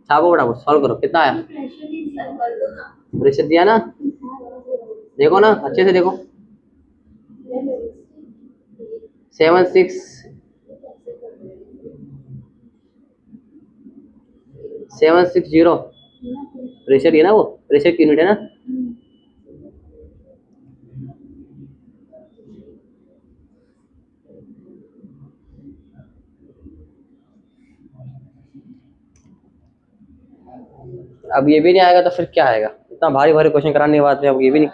छापो फटाफट, सॉल्व करो। कितना आया? प्रेशर दिया ना, देखो ना अच्छे से देखो। 760 प्रेशर, ये ना वो प्रेशर की यूनिट है ना। अब ये भी नहीं आएगा तो फिर क्या आएगा? इतना भारी भारी क्वेश्चन कराने के बाद में अब ये भी नहीं,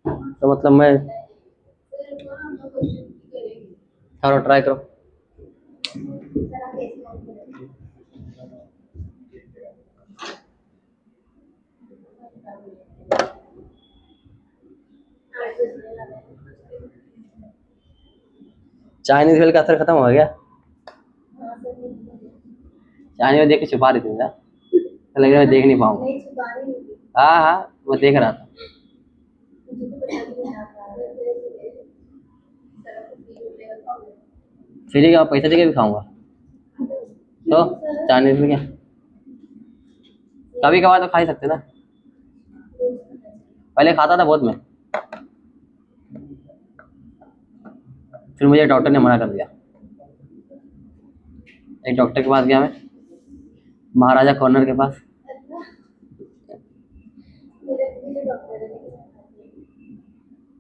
तो मतलब मैं करो, ट्राई करो। चाइनीज भेल का असर खत्म हो गया? चाइनीज में देख के छुपा रही थी ना, तो लग रहा है मैं देख नहीं पाऊंगा। हाँ हाँ, मैं देख रहा था। फ्री का पैसा देके भी खाऊंगा, तो चाइनीज में क्या, कभी कभार तो खा ही सकते ना। पहले खाता था बहुत मैं, फिर मुझे डॉक्टर ने मना कर दिया। एक डॉक्टर के पास गया मैं, महाराजा कॉर्नर के पास।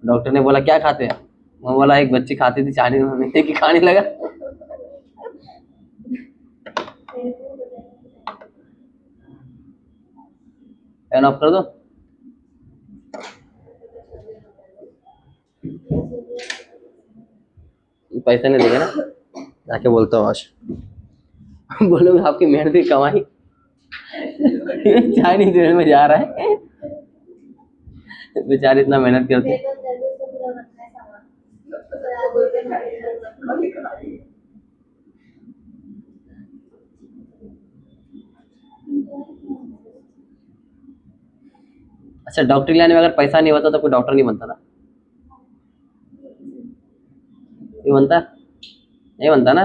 डॉक्टर ने बोला क्या खाते हैं? मैं बोला एक बच्ची खाती थी चाइनीज में, मैं एक ही खाने लगा। फैन ऑफ कर दो। पैसे नहीं देंगे ना, जाके बोलता हूँ आज। बोलूंगा आपकी मेहनत की कमाई चाइनीज में जा रहा है, बेचारे इतना मेहनत करते। अच्छा, डॉक्टरी लाइन में अगर पैसा नहीं होता तो कोई डॉक्टर नहीं बनता ना? ये बनता, नहीं बनता ना।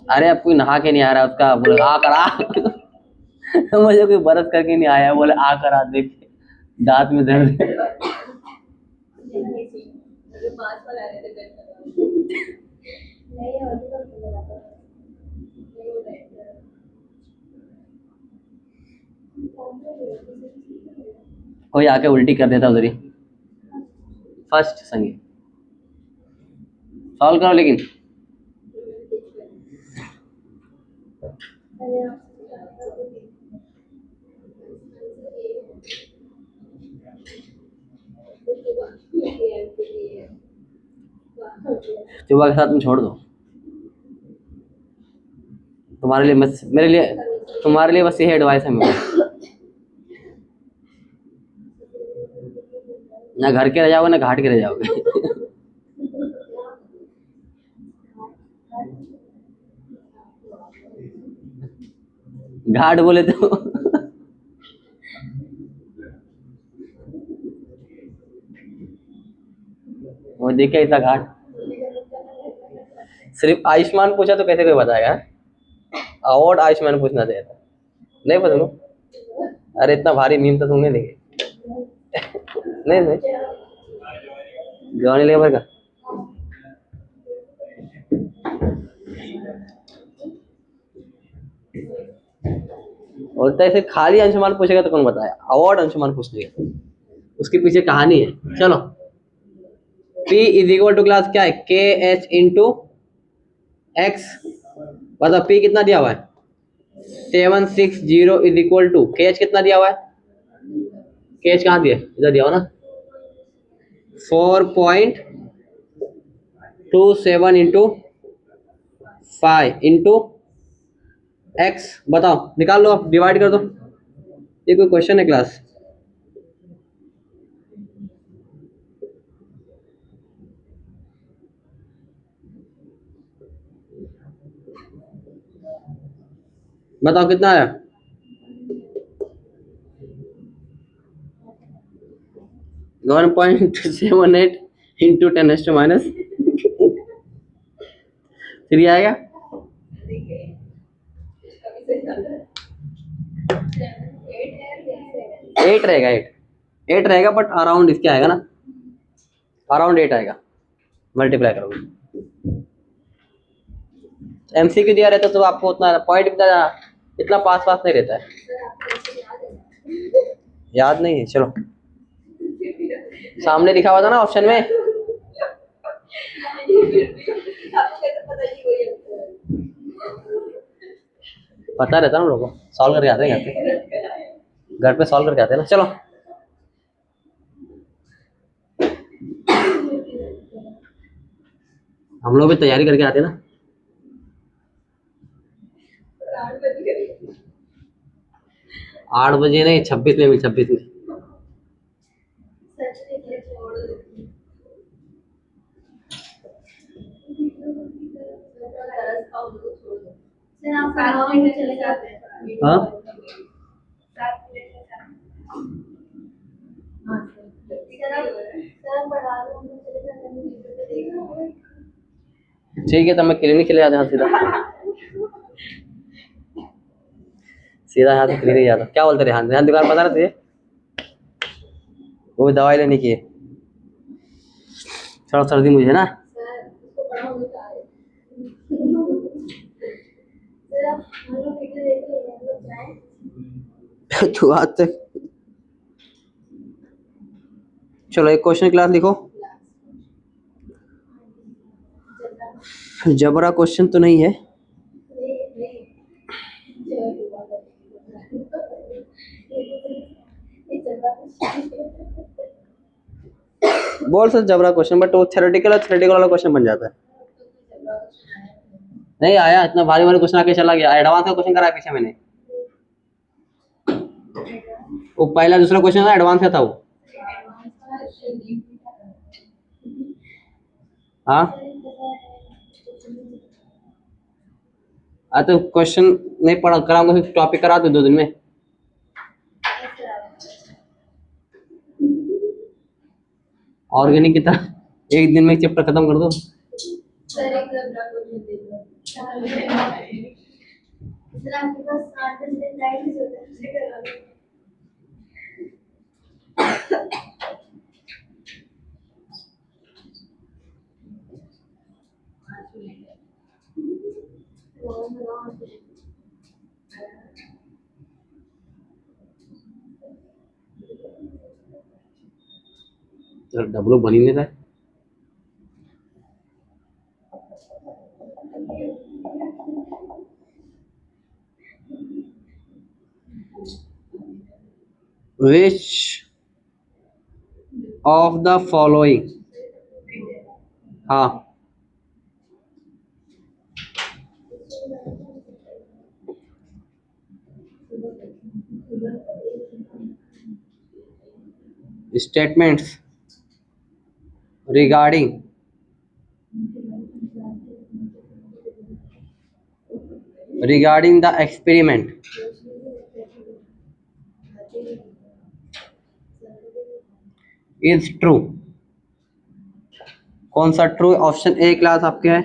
अरे अब कोई नहा के नहीं आ रहा उसका, बोले आ करा मुझे कोई बरस करके नहीं आया, बोले आ करा, देख दांत में दर्द है। कोई आके उल्टी कर देता उधर ही। फर्स्ट संगीत सॉल्व करो, लेकिन सुबह के साथ तुम छोड़ दो, तुम्हारे लिए बस, मेरे लिए, तुम्हारे लिए बस ये एडवाइस है मेरा। ना घर के रह जाओगे ना घाट के रह जाओगे। घाट बोले तो वो देखे ऐसा घाट। सिर्फ आयुष्मान पूछा तो कैसे कोई बताएगा? अवार्ड आयुष्मान पूछना चाहिए था। नहीं पता, अरे इतना भारी मीम तो तुमने देखे। नहीं नहीं, जॉनी लेबर का बोलता है, सिर्फ खाली अंशुमान पूछेगा तो कौन बताया? अवार्ड अंशुमान पूछ लिया, उसके पीछे कहानी है। चलो, P is equal to class क्या है? K H into X. मतलब P कितना दिया हुआ है? 760 is equal to K H कितना दिया हुआ है? के एच कहाँ दिया? इधर दिया हो ना, 4.27 इंटू 5 इंटू एक्स। बताओ, निकाल लो, आप डिवाइड कर दो। ये कोई क्वेश्चन है क्लास? बताओ कितना आया? 1.78 इंटू 10⁻³ आएगा। 8 रहेगा, 8 रहेगा, बट अराउंड इसके आएगा ना, अराउंड 8 आएगा। मल्टीप्लाई करोगे, एमसीक्यू दिया रहता तो आपको उतना पॉइंट कितना इतना पास पास नहीं रहता है, याद नहीं है। चलो सामने लिखा हुआ था ना ऑप्शन में, पता रहता ना हम लोग को, सॉल्व करके आते हैं घर पे सॉल्व करके आते हैं ना। चलो हम लोग भी तैयारी करके आते हैं ना। 8 बजे नहीं, 26 में, 26 में। हाँ ठीक है, तो मैं क्लिनिक चले जाता हूँ सीधा, सीधा यहाँ से क्लिनिक जाता हूँ। क्या बोलते रेहान, रेहान दुकान पता ना तुझे, वो दवाई लेने की है। थोड़ा सर्दी मुझे ना, तो आज तक। चलो एक क्वेश्चन क्लास लिखो। जबरा क्वेश्चन तो नहीं है, बोल सर जबरा क्वेश्चन, बट वो थ्योरेटिकल वाला क्वेश्चन बन जाता है। नहीं आया, इतना भारी भारी क्वेश्चन आके चला गया। एडवांस का क्वेश्चन कराया पीछे मैंने, वो पहला दूसरा क्वेश्चन था, एडवांस का था वो। हाँ तो क्वेश्चन नहीं पढ़ा कराऊंगा, टॉपिक करा दो 2 दिन में। ऑर्गेनिक की तरह एक दिन में चैप्टर खत्म कर दो। डब्लू बन ही नहीं रहा है। Which of the following, हाँ statements regarding the experiment is true, कौन सा ट्रू? ऑप्शन ए क्लास आपके है,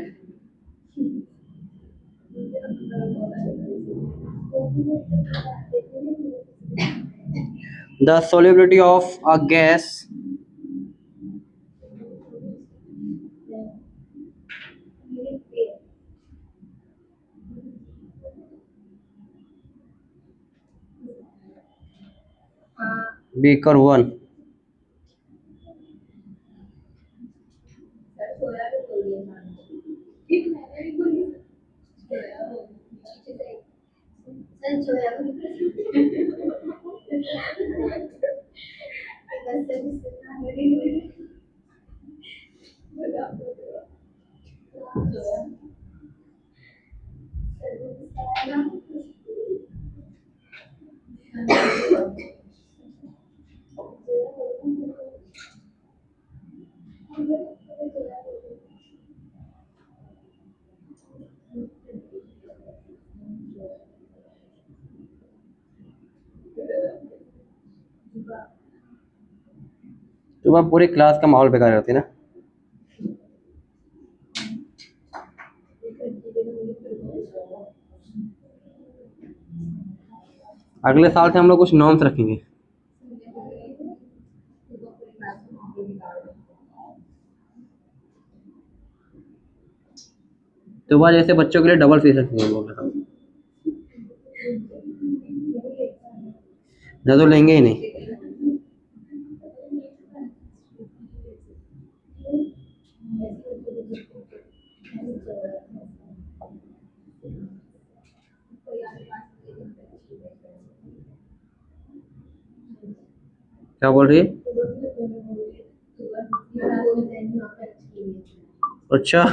the solubility of a gas beaker 1, तो वह पूरी क्लास का माहौल बेकार होती है ना। अगले साल से हम लोग कुछ नॉर्म्स रखेंगे। तो वह जैसे बच्चों के लिए डबल फीस रखेंगे हम लोग। ना तो लेंगे ही नहीं। क्या बोल रही है? अच्छा।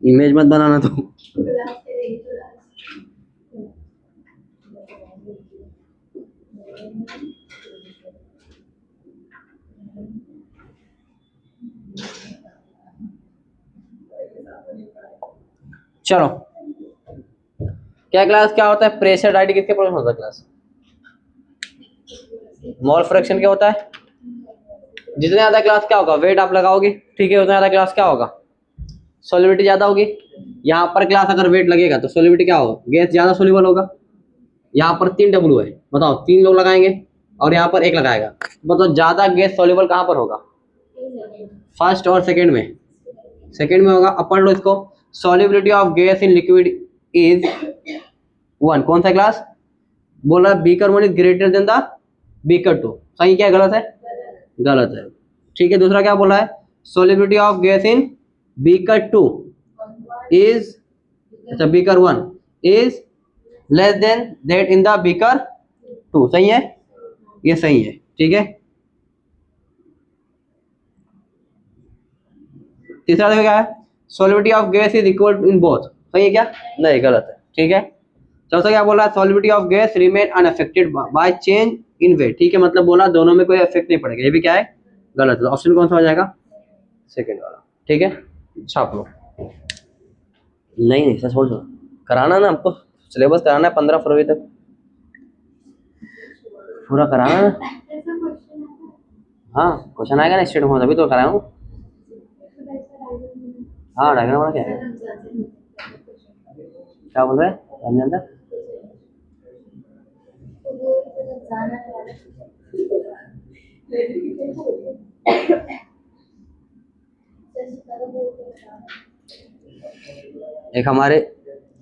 इमेज मत बनाना तो। चलो, क्या क्लास क्या होता है? प्रेशर डाइट किसके प्रश्न होता है क्लास? मोल फ्रैक्शन क्या होता है? जितने ज्यादा क्लास क्या होगा, वेट आप लगाओगे, ठीक है, उतना ज्यादा क्लास क्या होगा, सॉल्युबिलिटी ज्यादा होगी। यहाँ पर क्लास अगर वेट लगेगा तो सॉल्युबिलिटी क्या होगा, गैस ज्यादा सोल्यूबल होगा। यहाँ पर 3 डब्लू है, बताओ 3 लोग लगाएंगे और यहाँ पर 1 लगाएगा, बताओ ज्यादा गैस सोल्यूबल कहाँ पर होगा? फर्स्ट और सेकंड में। सेकंड में होगा। अब पढ़ लो इसको। Solubility of gas in liquid is 1। कौन सा क्लास बोल रहा है? Beaker 1 is greater than the beaker 2। सही क्या गलत है? गलत है। ठीक है, दूसरा क्या बोला है? Solubility of gas in beaker 2 is, अच्छा beaker 1 is less than that in the beaker 2। सही है, ये सही है। ठीक है, तीसरा देखो क्या है? Solubility of gas is equal in both. सही है क्या? नहीं, गलत है। ठीक है, चौथा क्या बोला? Solubility of gas remain unaffected by change in weight. ठीक है, मतलब बोला दोनों में कोई इफेक्ट नहीं पड़ेगा। ये भी क्या है? गलत है। ऑप्शन कौन सा हो जाएगा? सेकंड वाला। ठीक है, छाप लो। नहीं नहीं, सच बोल, कराना ना हमको, सिलेबस कराना है 15 फरवरी तक पूरा कराना है। हाँ, क्वेश्चन आएगा ना स्टेट में, तभी तो कराऊँ। हाँ, डायग्राम वाला क्या है? क्या बोल रहे हैं? रमजान तक एक हमारे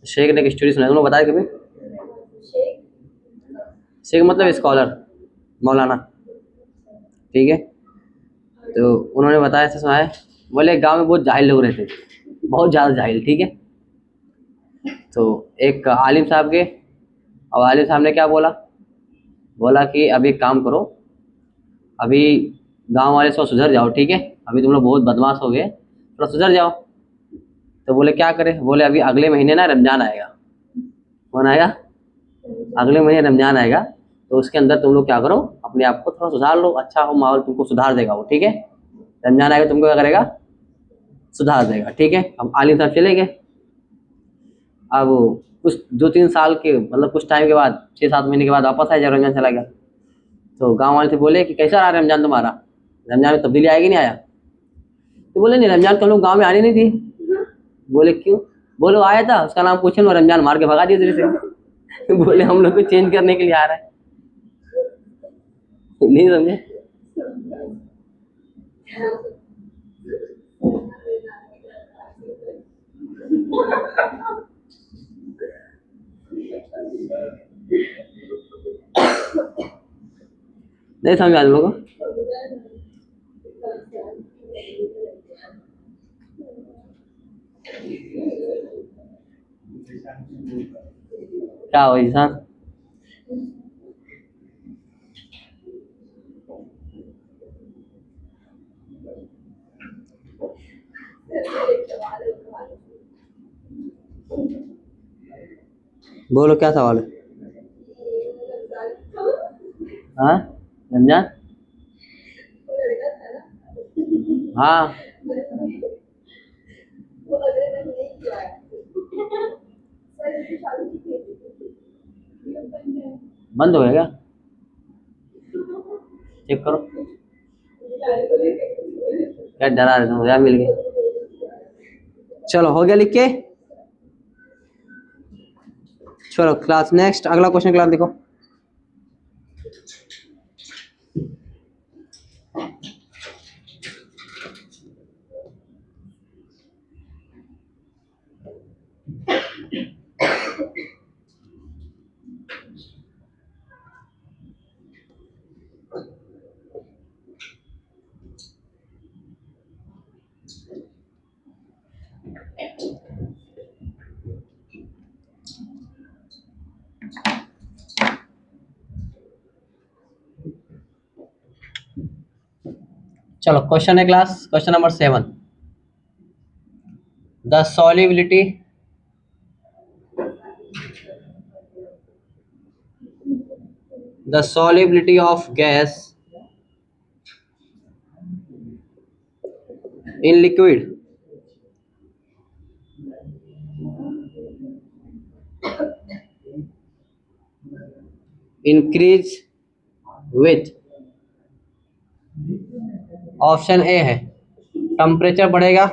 शेख ने एक स्टोरी सुनाई, उन्होंने बताया कभी? शेख मतलब स्कॉलर, मौलाना। ठीक है, तो उन्होंने बताया, ऐसे सुनाया, बोले गांव में बहुत जाहिल लोग रहते थे, बहुत ज़्यादा जाहिल। ठीक है, तो एक आलिम साहब के, अब आलिम साहब ने क्या बोला? बोला कि अभी एक काम करो, अभी गांव वाले सब सुधर जाओ, ठीक है, अभी तुम लोग बहुत बदमाश हो गए, थोड़ा सुधर जाओ। तो बोले क्या करें? बोले अभी अगले महीने ना रमजान आएगा। कौन आएगा? अगले महीने रमजान आएगा, तो उसके अंदर तुम लोग क्या करो, अपने आप को थोड़ा सुधार लो, अच्छा हो माहौल, तुमको सुधार देगा वो। ठीक है, रमजान आएगा, तुमको क्या करेगा? सुधार देगा। ठीक है, अब आलिम साहब चले गए। अब कुछ 2-3 साल के, मतलब कुछ टाइम के बाद, 6-7 महीने के बाद वापस आया, जब रमजान चला गया, तो गाँव वाले से बोले कि कैसा रहा रमजान तुम्हारा, रमजान में तब्दीली आएगी नहीं आया? तो बोले नहीं, रमजान को हम लोग गाँव में आने नहीं दी। बोले क्यों? बोले आया था, उसका नाम पूछे, वो रमजान मार के भगा दिए तेरे से। बोले हम लोग को चेंज करने के लिए आ रहा है। नहीं समझे? नहीं समझ आदमी को। क्या हो इंसान? बोलो क्या सवाल है? हाँ, रमजान, हाँ, बंद हो गया क्या? चेक करो। क्या डरा रहे तुम? यार मिल गए। चलो हो गया लिख के। चलो क्लास नेक्स्ट, अगला क्वेश्चन क्लास देखो। चलो क्वेश्चन है class, question number 7। The solubility of gas in liquid increase with, option A है टेम्परेचर बढ़ेगा,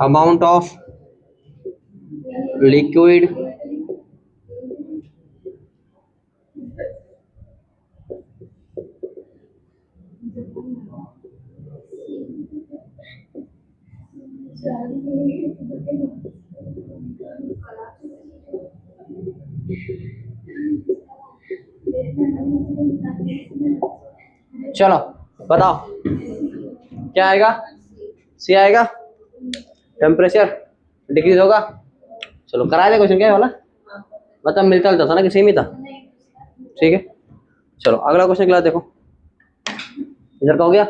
अमाउंट ऑफ लिक्विड चलो बताओ क्या आएगा, सी आएगा, टेम्परेचर डिक्रीज होगा। चलो कराए थे क्वेश्चन, क्या है वाला मतलब मिलता जुलता था ना कि सेम ही था, ठीक है। चलो अगला क्वेश्चन क्लास देखो, इधर का हो गया।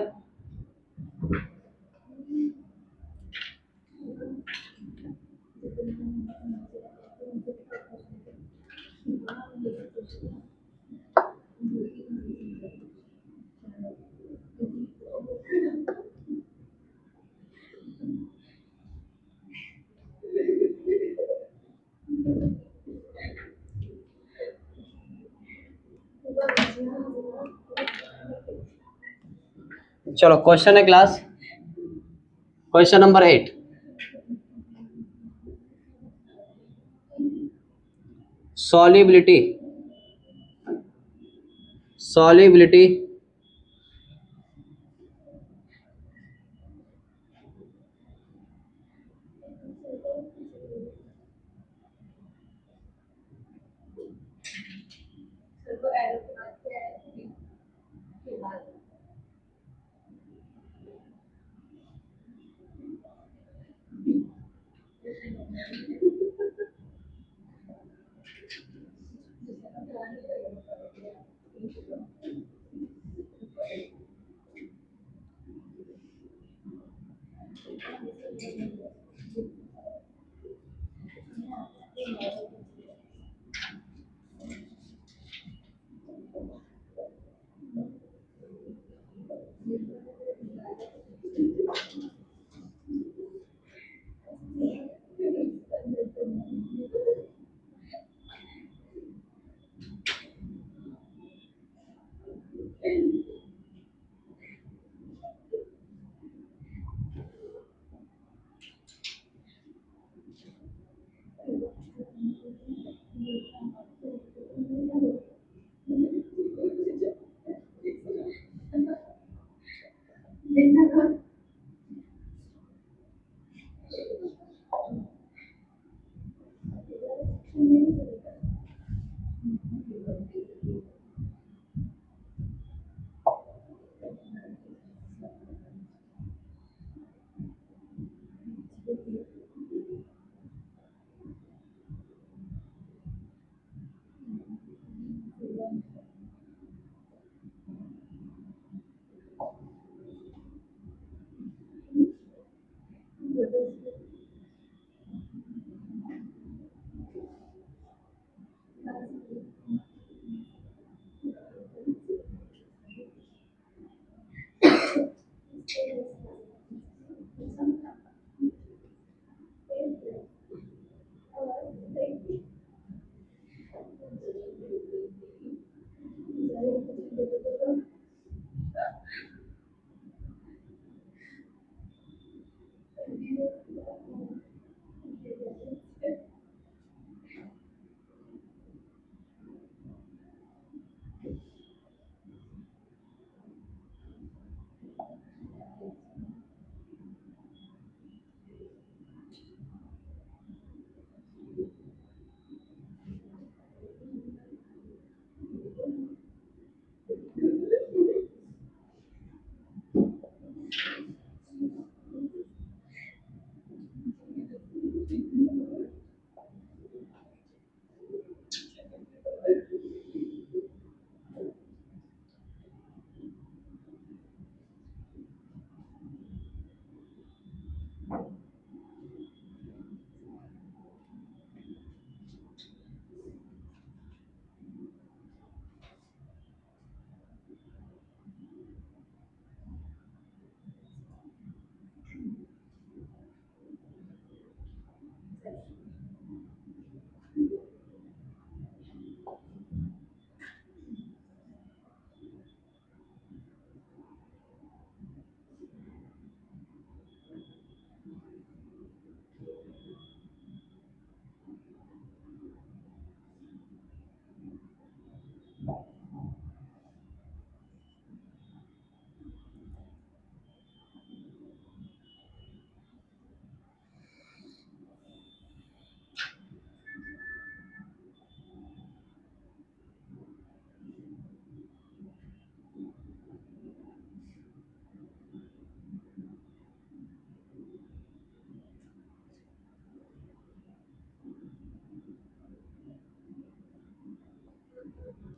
चलो क्वेश्चन है class, question number 8। Solubility solubility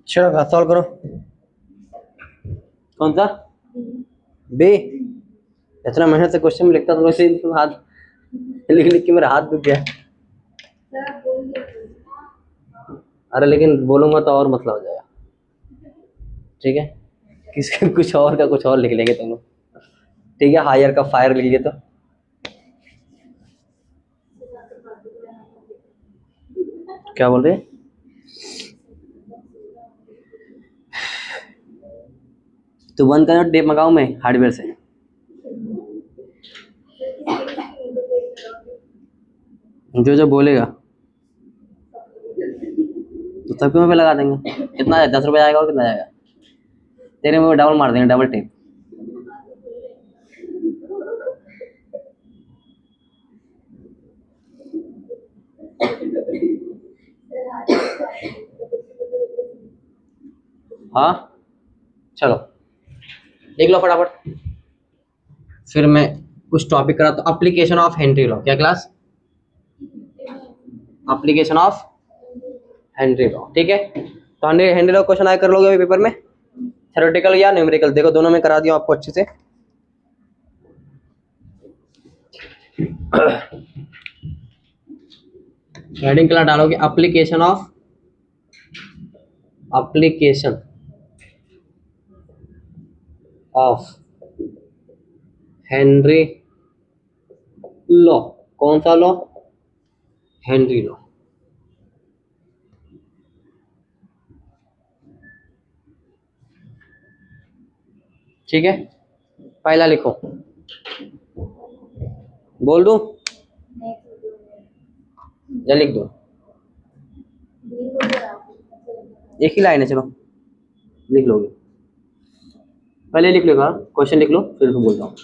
चलो सॉल्व करो। कौन सा बी? इतना मेहनत से क्वेश्चन में लिखता तो वैसे ही हाथ लिख लिख के मेरा हाथ दुख गया। अरे लेकिन बोलूंगा तो और मतलब हो जाएगा, ठीक है? किसके कुछ और का कुछ और लिख लेंगे तुम लोग, ठीक है? हायर का फायर लिख लिए तो क्या बोल रहे? तो बंद करना, टेप मंगाऊं मैं हार्डवेयर से? जो जो बोलेगा तो सबके मुंह पे लगा देंगे। कितना 10 रुपये आएगा और कितना जाएगा? तेरे मुंह पे डबल मार देंगे, डबल टेप। हाँ चलो देख लो फटाफट, फिर मैं कुछ टॉपिक करा। तो एप्लीकेशन ऑफ हेनरी लॉ, क्या class? Application of Henry law, ठीक है? तो हेनरी लॉ क्वेश्चन आया कर लोगे अभी पेपर में, थ्योरेटिकल या न्यूमेरिकल? देखो दोनों में करा दिया आपको अच्छे से। हेडिंग क्लास डालोगे एप्लीकेशन ऑफ हेनरी लॉ। कौन सा लॉ? Henry law. ठीक है, पहला लिखो, बोल दूं या लिख दो? एक ही लाइन है, चलो लिख लोगे। पहले लिख लो, क्वेश्चन लिख लो, फिर उसको बोलता हूँ।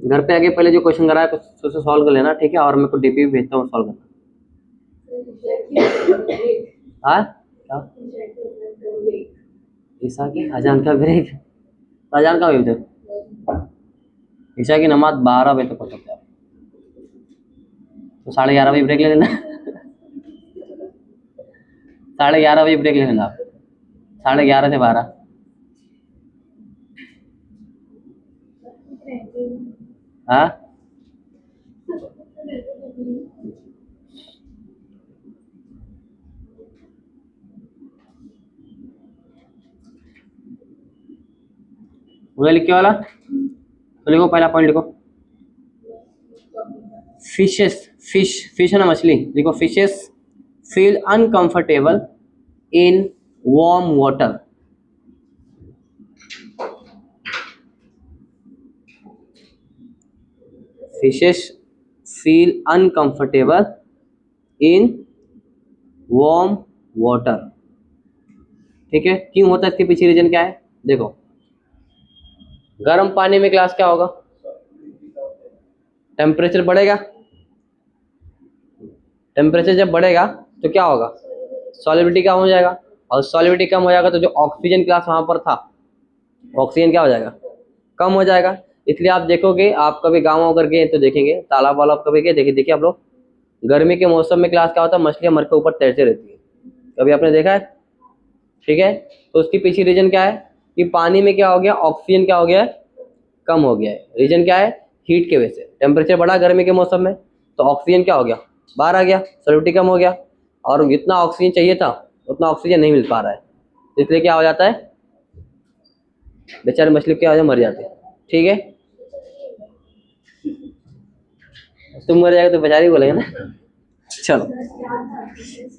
घर पे आके पहले जो क्वेश्चन करा है उससे सॉल्व कर लेना, ठीक है? और मैं को डीपी भेजता हूँ, सॉल्व करना। हाँ क्या? ईसा की अजान का ब्रेक? अजान का बजे तक? ईसा की नमाज 12 बजे तक हो सकता है, तो 11:30 बजे ब्रेक ले लेना। 11:30 बजे ब्रेक ले लेना, 11:30 से 12। हाँ मुझे लिख के वाला तो लिखो, पहला पॉइंट लिखो, फिश है ना, मछली। लिखो fishes feel uncomfortable in warm water. Fishes feel uncomfortable in warm water, ठीक है? क्यों होता है, इसके पीछे रीजन क्या है? देखो, गर्म पानी में क्लास क्या होगा? टेम्परेचर बढ़ेगा। टेम्परेचर जब बढ़ेगा तो क्या होगा? सॉलिबिलिटी क्या हो जाएगा, और सॉलिबिलिटी कम हो जाएगा तो जो ऑक्सीजन क्लास वहाँ पर था, ऑक्सीजन क्या हो जाएगा, कम हो जाएगा। इसलिए आप देखोगे, आप कभी गाँव अगर गए तो देखेंगे, तालाब वाला कभी गए, देखिए देखिए आप लोग, गर्मी के मौसम में क्लास क्या होता है, मछलियाँ मर के ऊपर तैरती रहती है, कभी आपने देखा है? ठीक है, तो उसकी पीछे रीजन क्या है कि पानी में क्या हो गया, ऑक्सीजन क्या हो गया है, कम हो गया है। रीजन क्या है, हीट की वजह से, टेम्परेचर बढ़ा गर्मी के मौसम में तो ऑक्सीजन क्या हो गया, बाहर आ गया, सॉलिबिलिटी कम हो गया, और जितना ऑक्सीजन चाहिए था उतना ऑक्सीजन नहीं मिल पा रहा है, इसलिए क्या हो जाता है, बेचारे मछली क्या हो जाए, मर जाते हैं। ठीक है, तुम मर जाएगा तो बेचारे बोलेंगे ना। चलो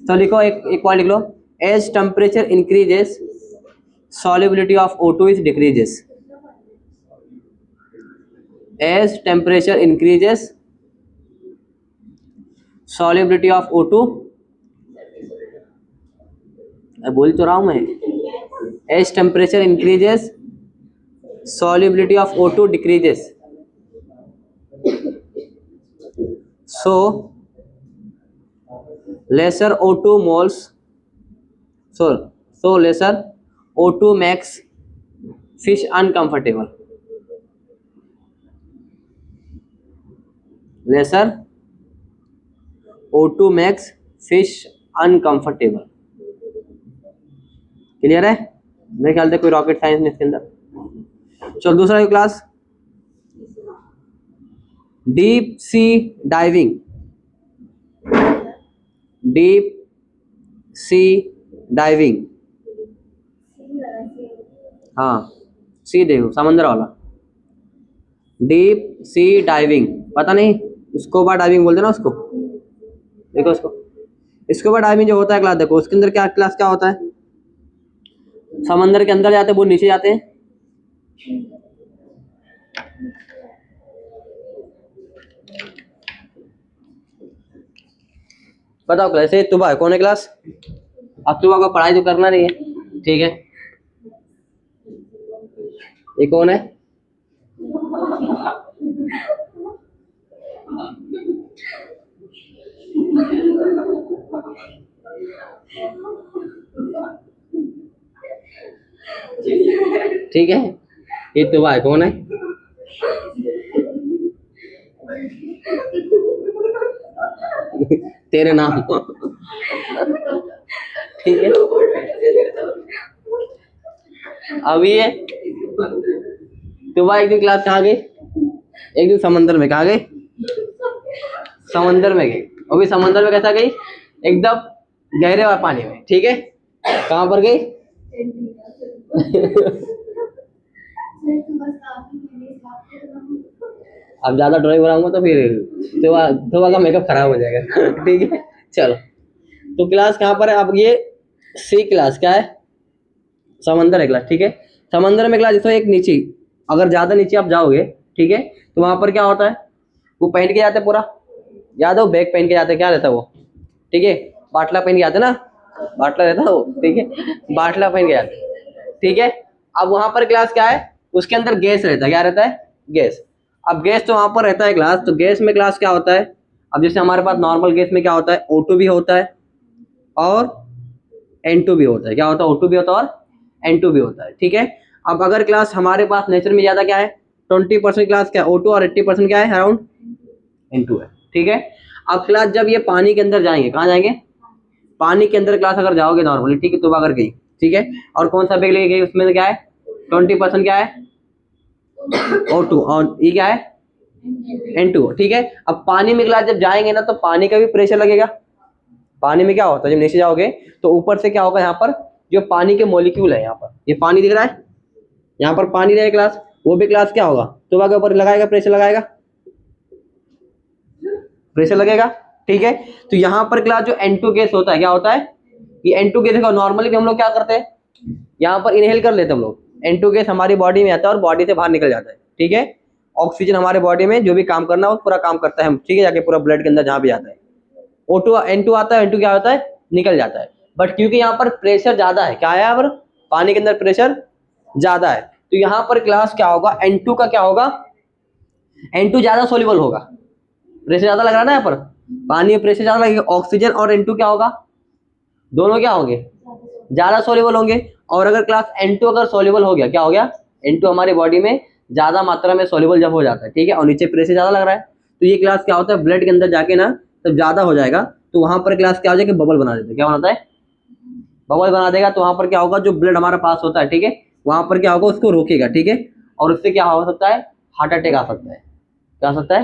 तो लिखो, एक पॉइंट लिख लो, as temperature increases solubility of O2 is decreases. As temperature increases, solubility of O2, बोल तो रहा हूँ मैं, as temperature increases, solubility of O2 decreases. So lesser O2 moles, so lesser O2 makes fish uncomfortable. Lesser O2 makes fish uncomfortable. Clear है? मेरे ख्याल से कोई रॉकेट साइंस नहीं इसके अंदर। चलो दूसरा class, deep sea diving. Deep sea diving, हाँ सी देखो समंदर वाला, डीप सी डाइविंग, पता नहीं स्कूबा डाइविंग बोलते ना उसको, देखो उसको, स्कूबा डाइविंग जो होता है क्लास, देखो उसके अंदर क्या क्लास क्या होता है, समंदर के अंदर जाते हैं, वो नीचे जाते हैं, बताओ क्लास, ये तुबा है, कौन है क्लास, अब तुबा को पढ़ाई तो करना नहीं है, ठीक है, ये कौन है, ठीक है, ये तुबा है, कौन है, तेरे नाम, ठीक है, अब ये तुबा एक दिन क्लास कहाँ गई, एक दिन समंदर में, कहाँ गई, समंदर में गई, वो भी समंदर में कैसा गई, एकदम गहरे वाले पानी में, ठीक है, कहाँ पर गई, अब ज्यादा ड्राइंग बनाऊंगा तो फिर तुबा का मेकअप खराब हो जाएगा, ठीक है। चलो तो क्लास कहाँ पर है, अब ये सी क्लास क्या है, समंदर है क्लास, ठीक है, समंदर में क्लास जैसे एक नीचे, अगर ज्यादा नीचे आप जाओगे, ठीक है, तो वहां पर क्या होता है, वो पहन के जाते हैं पूरा, याद है, बैग पहन के जाते हैं, क्या रहता है वो, ठीक है, बाटला पहन के जाते ना, बाटला रहता है वो, ठीक है, बाटला पहन के जाते, ठीक है। अब वहां पर क्लास क्या है, उसके अंदर गैस रहता है, क्या रहता है, गैस, अब गैस तो वहां पर रहता है क्लास, तो गैस में क्लास क्या होता है, अब जैसे हमारे पास नॉर्मल गैस में क्या होता है, O2 भी होता है और N2 भी होता है, क्या होता है, O2 भी होता है और N2 भी होता है, ठीक है। अब अगर क्लास हमारे पास नेचर में ज्यादा क्या है, 20% क्लास क्या है, O2 और 80% क्या है, अराउंड N2 है, ठीक है। अब क्लास जब ये पानी के अंदर जाएंगे, कहाँ जाएंगे, पानी के अंदर क्लास अगर जाओगे नॉर्मली, ठीक है, तो अगर गई, ठीक है, और कौन सा बैग लेके गई, उसमें क्या है, 20% क्या है, O2, और ये क्या है, N2, ठीक है। अब पानी में क्लास जब जाएंगे ना, तो पानी का भी प्रेशर लगेगा, पानी में क्या होता है, जब नीचे जाओगे तो ऊपर से क्या होगा, यहाँ पर जो पानी के मॉलिक्यूल है, यहाँ पर ये पानी दिख रहा है, यहाँ पर पानी रहेगा क्लास, वो भी क्लास क्या होगा, तुबा के ऊपर लगाएगा, प्रेशर लगाएगा, प्रेशर लगेगा, ठीक है। तो यहाँ पर क्लास जो N2 गैस होता है, क्या होता है, ये N2 गैस का नॉर्मली भी हम लोग क्या करते हैं, यहाँ पर इनहेल कर लेते हैं हम लोग, N2 गैस हमारी बॉडी में आता है और बॉडी से बाहर निकल जाता है, ठीक है। ऑक्सीजन हमारे बॉडी में जो भी काम करना है वो पूरा काम करता है, हम, ठीक है, जाके पूरा ब्लड के अंदर जहाँ भी जाता है, O2 N2 आता है, N2 क्या होता है, निकल जाता है, बट क्योंकि यहाँ पर प्रेशर ज्यादा है, क्या है, यहाँ पर पानी के अंदर प्रेशर ज्यादा है, तो यहाँ पर क्लास क्या होगा, N2 का क्या होगा, N2 ज्यादा सोल्यूबल होगा, प्रेशर ज्यादा लग रहा है ना, यहाँ पर पानी में प्रेशर ज्यादा लगेगा, ऑक्सीजन और N2 क्या होगा, दोनों क्या होंगे, ज्यादा सोल्यूबल होंगे। और अगर क्लास N2 अगर सोल्यूबल हो गया, क्या हो गया, N2 हमारी बॉडी में ज्यादा मात्रा में सोल्यूबल जब हो जाता है, ठीक है, और नीचे प्रेशर ज्यादा लग रहा है, तो ये क्लास क्या होता है, ब्लड के अंदर जाके ना जब ज्यादा हो जाएगा तो वहां पर क्लास क्या हो जाएगा, बबल बना देता है। क्या बनाता है, बबल बना देगा। तो वहां पर क्या होगा, जो ब्लड हमारा पास होता है, ठीक है, वहां पर क्या होगा, उसको रोकेगा, ठीक है, और उससे क्या हो सकता है, हार्ट अटैक आ सकता है। क्या आ सकता है,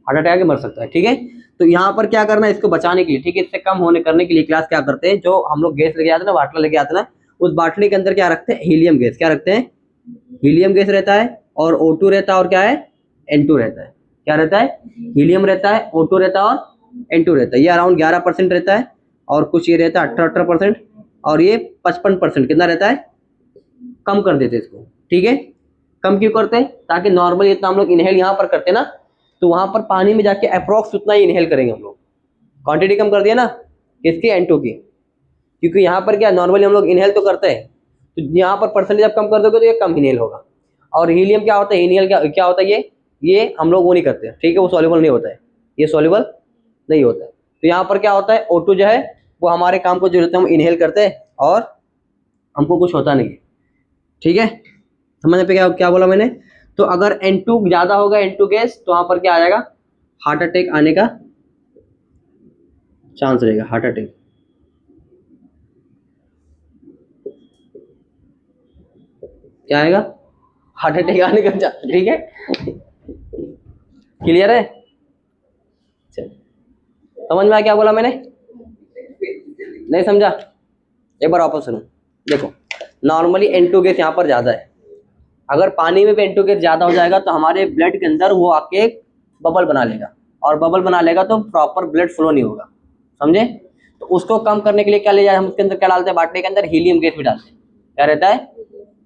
हार्ट अटैक आके मर सकता है, ठीक है। तो यहाँ पर क्या करना है, इसको बचाने के लिए, ठीक है, इससे कम होने करने के लिए क्लास क्या करते हैं, जो हम लोग गैस लेके आते हैं ना, बाटला लेके आते हैं ना, उस बाटले के अंदर क्या रखते हैं, हीलियम गैस। क्या रखते हैं, हीलियम गैस रहता है, और O2 रहता है, और क्या है, N2 रहता है। क्या रहता है, हीलियम रहता है, O2 रहता है, और N2 रहता है। ये अराउंड 11% रहता है, और कुछ ये रहता है 18%, और ये 55%। कितना रहता है, कम कर देते इसको, ठीक है। कम क्यों करते हैं, ताकि नॉर्मली इतना हम लोग इनहेल यहाँ पर करते हैं ना, तो वहां पर पानी में जाके अप्रोक्स उतना ही इनहेल करेंगे हम लोग। क्वांटिटी कम कर दिया ना इसकी, N2 की, क्योंकि यहाँ पर क्या नॉर्मली हम लोग इनहेल तो करते हैं, तो यहाँ पर परसेंटेज आप कम कर दोगे तो ये कम इनहेल होगा। और हीलियम क्या होता है, इनहेल क्या होता है, ये हम लोग वो नहीं करते, ठीक है, वो सॉल्युबल नहीं होता है, ये सॉल्युबल नहीं होता है। तो यहाँ पर क्या होता है, O2 जो है वो हमारे काम को जरूरत है, हम इनहेल करते हैं और हमको कुछ होता नहीं है, ठीक है। समझ पे क्या क्या बोला मैंने। तो अगर N2 ज्यादा होगा, N2 गैस, तो वहां पर क्या आ जाएगा, हार्ट अटैक आने का चांस रहेगा, हार्ट अटैक। क्या आएगा, हार्ट अटैक आने का चांस, ठीक है। क्लियर है, चल समझ में आया क्या बोला मैंने, नहीं समझा, एक बार वापस सुनो। देखो नॉर्मली N2 गैस यहाँ पर ज्यादा है, अगर पानी में भी N2 गैस ज्यादा हो जाएगा तो हमारे ब्लड के अंदर वो आके बबल बना लेगा, और बबल बना लेगा तो प्रॉपर ब्लड फ्लो नहीं होगा, समझे। तो उसको कम करने के लिए क्या ले जाए, हम उसके अंदर क्या डालते हैं, बाटले के अंदर हीलियम गैस भी डालते हैं। क्या रहता है,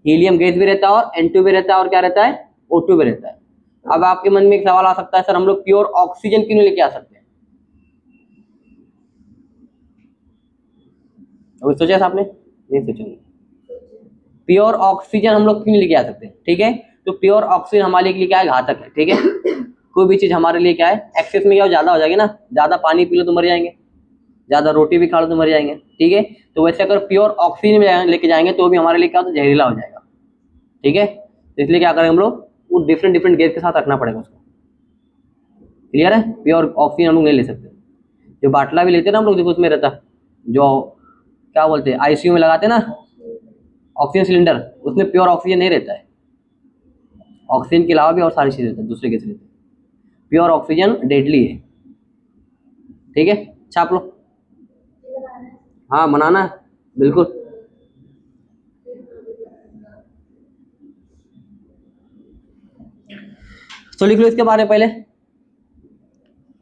हीलियम गैस भी रहता है, और N2 भी रहता है, और क्या रहता है, O2 भी रहता है। अब आपके मन में एक सवाल आ सकता है, सर हम लोग प्योर ऑक्सीजन क्यों नहीं लेके आ सकते, अभी सोचा आपने, नहीं सोचा, प्योर ऑक्सीजन हम लोग क्यों नहीं लेके आ सकते, ठीक है। तो प्योर ऑक्सीजन हमारे लिए क्या है, घातक है, ठीक है। कोई भी चीज हमारे लिए क्या है, एक्सेस में क्या ज्यादा हो जाएगी ना, ज्यादा पानी पी लो तो मर जाएंगे, ज्यादा रोटी भी खा लो तो मर जाएंगे, ठीक है। तो वैसे अगर प्योर ऑक्सीजन लेके जाएंगे तो भी हमारे लिए क्या होता है, जहरीला हो जाएगा, ठीक है। तो इसलिए क्या करेंगे हम लोग, वो डिफरेंट डिफरेंट गैस के साथ रखना पड़ेगा उसको। क्लियर है, प्योर ऑक्सीजन हम लोग नहीं ले सकते। जो बाटला भी लेते हैं ना हम लोग, देखो उसमें रहता जो क्या बोलते हैं, ICU में लगाते हैं ना ऑक्सीजन सिलेंडर, उसमें प्योर ऑक्सीजन नहीं रहता है, ऑक्सीजन के अलावा भी और सारी चीजें रहती है, दूसरे गैस रहते हैं। प्योर ऑक्सीजन डेडली है, ठीक है, छाप लो। हाँ बनाना है, बिल्कुल। तो लिख लो इसके बारे में पहले,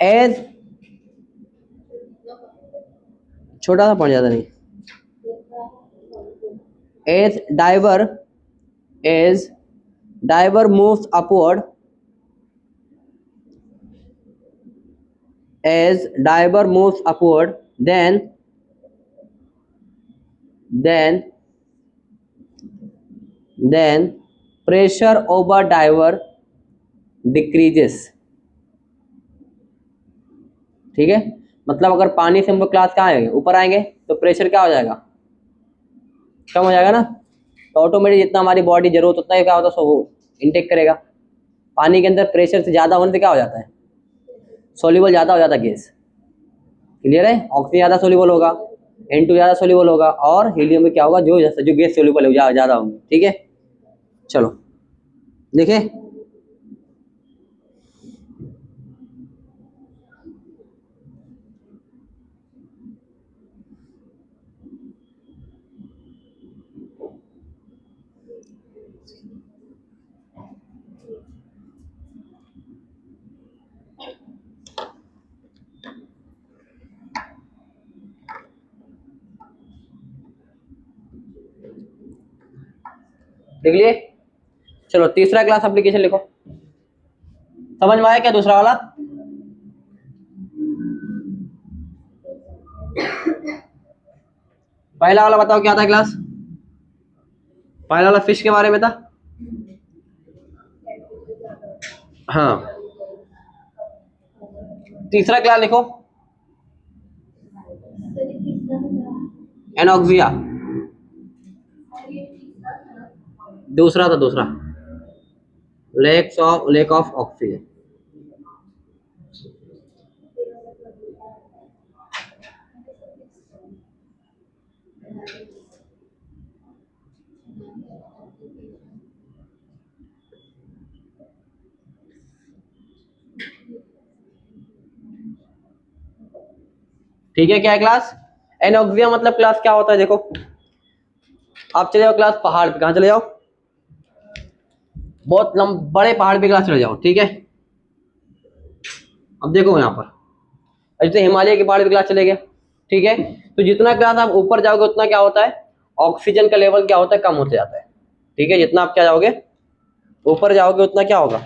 एज, छोटा सा पढ़ जाता नहीं, as diver moves upward, as diver moves upward, then pressure over diver decreases, ठीक है। मतलब अगर पानी से हम लोग क्लास कहाँ आएंगे, ऊपर आएंगे, तो प्रेशर क्या हो जाएगा, कम हो जाएगा ना। तो ऑटोमेटिक जितना हमारी बॉडी जरूरत उतना ही क्या होता है, सो वो इनटेक करेगा। पानी के अंदर प्रेशर से ज्यादा होने से क्या हो जाता है, सोल्यूबल ज्यादा हो जाता है गैस। क्लियर है, ऑक्सीजन ज्यादा सोल्यूबल होगा, N2 ज्यादा सोल्यूबल होगा, और हीलियम में क्या होगा, जो गैस सोल्यूबल है ज्यादा होंगे, ठीक है। चलो देखें, देख लिए। चलो तीसरा क्लास एप्लीकेशन लिखो, समझ में आया क्या दूसरा वाला, पहला वाला बताओ क्या था क्लास, पहला वाला फिश के बारे में था, हाँ। तीसरा क्लास लिखो, एनोक्सिया, दूसरा था दूसरा, लेक ऑफ ऑक्सीजन। ठीक है, क्या है क्लास? एनोक्सिया मतलब क्लास क्या होता है? देखो आप चले जाओ क्लास पहाड़ पे, कहाँ चले जाओ? बहुत बड़े पहाड़ पे क्लास चले जाओ, ठीक है। अब देखो यहाँ पर, जैसे हिमालय के पहाड़ पे क्लास चले गए, ठीक है। तो जितना क्लास आप ऊपर जाओगे उतना क्या होता है, ऑक्सीजन का लेवल क्या होता है, कम होते जाता है, ठीक है। जितना आप क्या जाओगे ऊपर जाओगे उतना क्या होगा,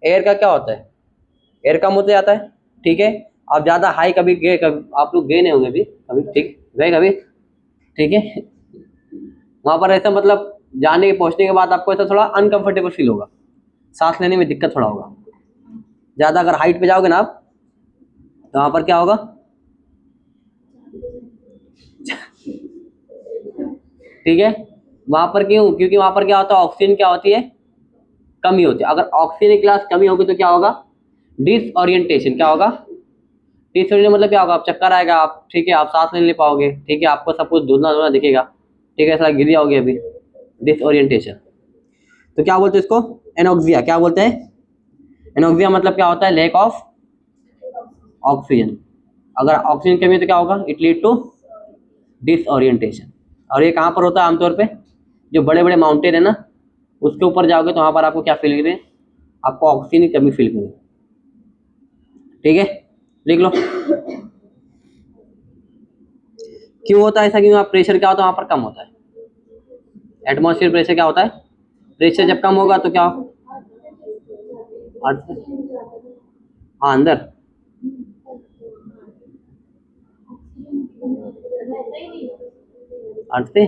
एयर का क्या होता है, एयर कम होते जाता है, ठीक है। आप ज्यादा हाई कभी गए, कभी आप लोग गए नहीं होंगे अभी कभी, ठीक गए कभी, ठीक है। वहां पर ऐसा मतलब जाने के पहुंचने के बाद आपको ऐसा थोड़ा अनकंफर्टेबल फील होगा, सांस लेने में दिक्कत थोड़ा होगा। ज्यादा अगर हाइट पे जाओगे ना आप, तो वहां पर क्या होगा, ठीक है। वहां पर क्यों? क्योंकि वहां पर क्या होता है, ऑक्सीजन क्या होती है, कमी होती है। अगर ऑक्सीजन की क्लास कमी होगी तो क्या होगा, डिसओरिएंटेशन। क्या होगा, डिसओरिएंटेशन मतलब क्या होगा, आप चक्कर आएगा, आप ठीक है, आप सांस नहीं ले पाओगे, ठीक है, आपको सब कुछ धुंधला धुंधला दिखेगा, ठीक है, ऐसा गिर जाओगे अभी, डिसओरिएंटेशन। तो क्या बोलते हैं इसको, एनोक्सिया। क्या बोलते हैं, एनोक्सिया मतलब क्या होता है, लैक ऑफ ऑक्सीजन। अगर ऑक्सीजन कमी है तो क्या होगा, इट लीड टू डिसओरिएंटेशन। और ये कहाँ पर होता है आमतौर पे, जो बड़े बड़े माउंटेन है ना, उसके ऊपर जाओगे तो वहां पर आपको क्या फील करें, आपको ऑक्सीजन की कमी फील करें, ठीक है। लिख लो क्यों होता है ऐसा, क्यों? आप प्रेशर क्या होता है वहां पर, कम होता है। एटमॉस्फेयर प्रेशर क्या होता है, प्रेशर जब कम होगा तो क्या, अर्थ, हाँ अंदर, अर्थ पे,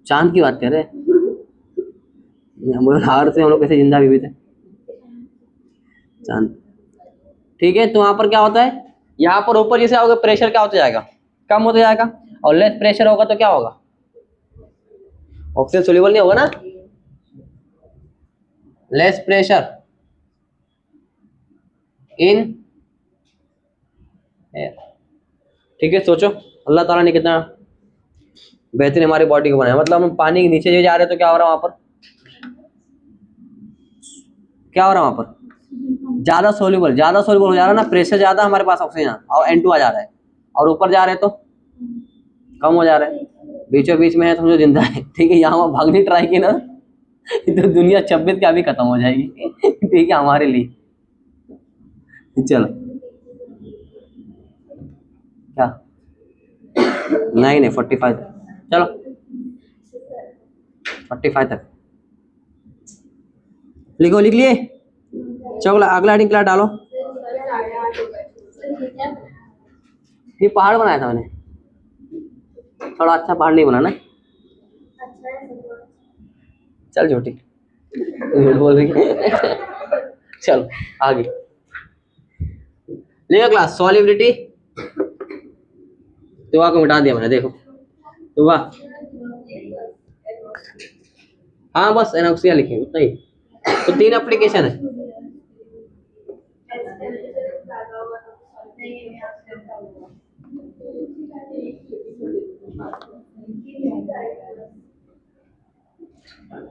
चांद की बात कर रहे हैं हम लोग, अर्थ से हम लोग कैसे जिंदा भी थे, चांद, ठीक है। तो वहां पर क्या होता है, यहाँ पर ऊपर जैसे आओगे प्रेशर क्या होता जाएगा, कम होता जाएगा, और लेस प्रेशर होगा तो क्या होगा, ऑक्सीजन सोल्यूबल नहीं होगा ना, लेस प्रेशर इन एयर, ठीक है। सोचो अल्लाह ताला ने कितना बेहतरीन हमारी बॉडी को बनाया, मतलब हम पानी के नीचे जो जा रहे हैं तो क्या हो रहा है वहां पर, क्या हो रहा है वहां पर, ज्यादा सोल्यूबल हो जा रहा है ना, प्रेशर ज्यादा, हमारे पास ऑक्सीजन और N2 आ जा रहा है, और ऊपर जा रहे हैं तो कम हो जा रहा है, बीचों बीच में है, समझो जिंदा है, ठीक है। यहाँ भागने ट्राई की ना तो दुनिया 26 के अभी खत्म हो जाएगी, ठीक है, हमारे लिए। चलो क्या, नहीं नहीं 45 तक, चलो 45 तक लिखो, लिख लिए, चलो अगला हेडिंग क्लास डालो। ये पहाड़ बनाया था मैंने, थोड़ा अच्छा पहाड़ नहीं बना ना, चल झूठी, झूठ बोल रही है। चलो आगे लिखो क्लास, सॉलिबिलिटी, तो को मिटा दिया मैंने, देखो तो वाह, हाँ बस एनोक्सिया लिखे उतना ही, तो 3 एप्लीकेशन है।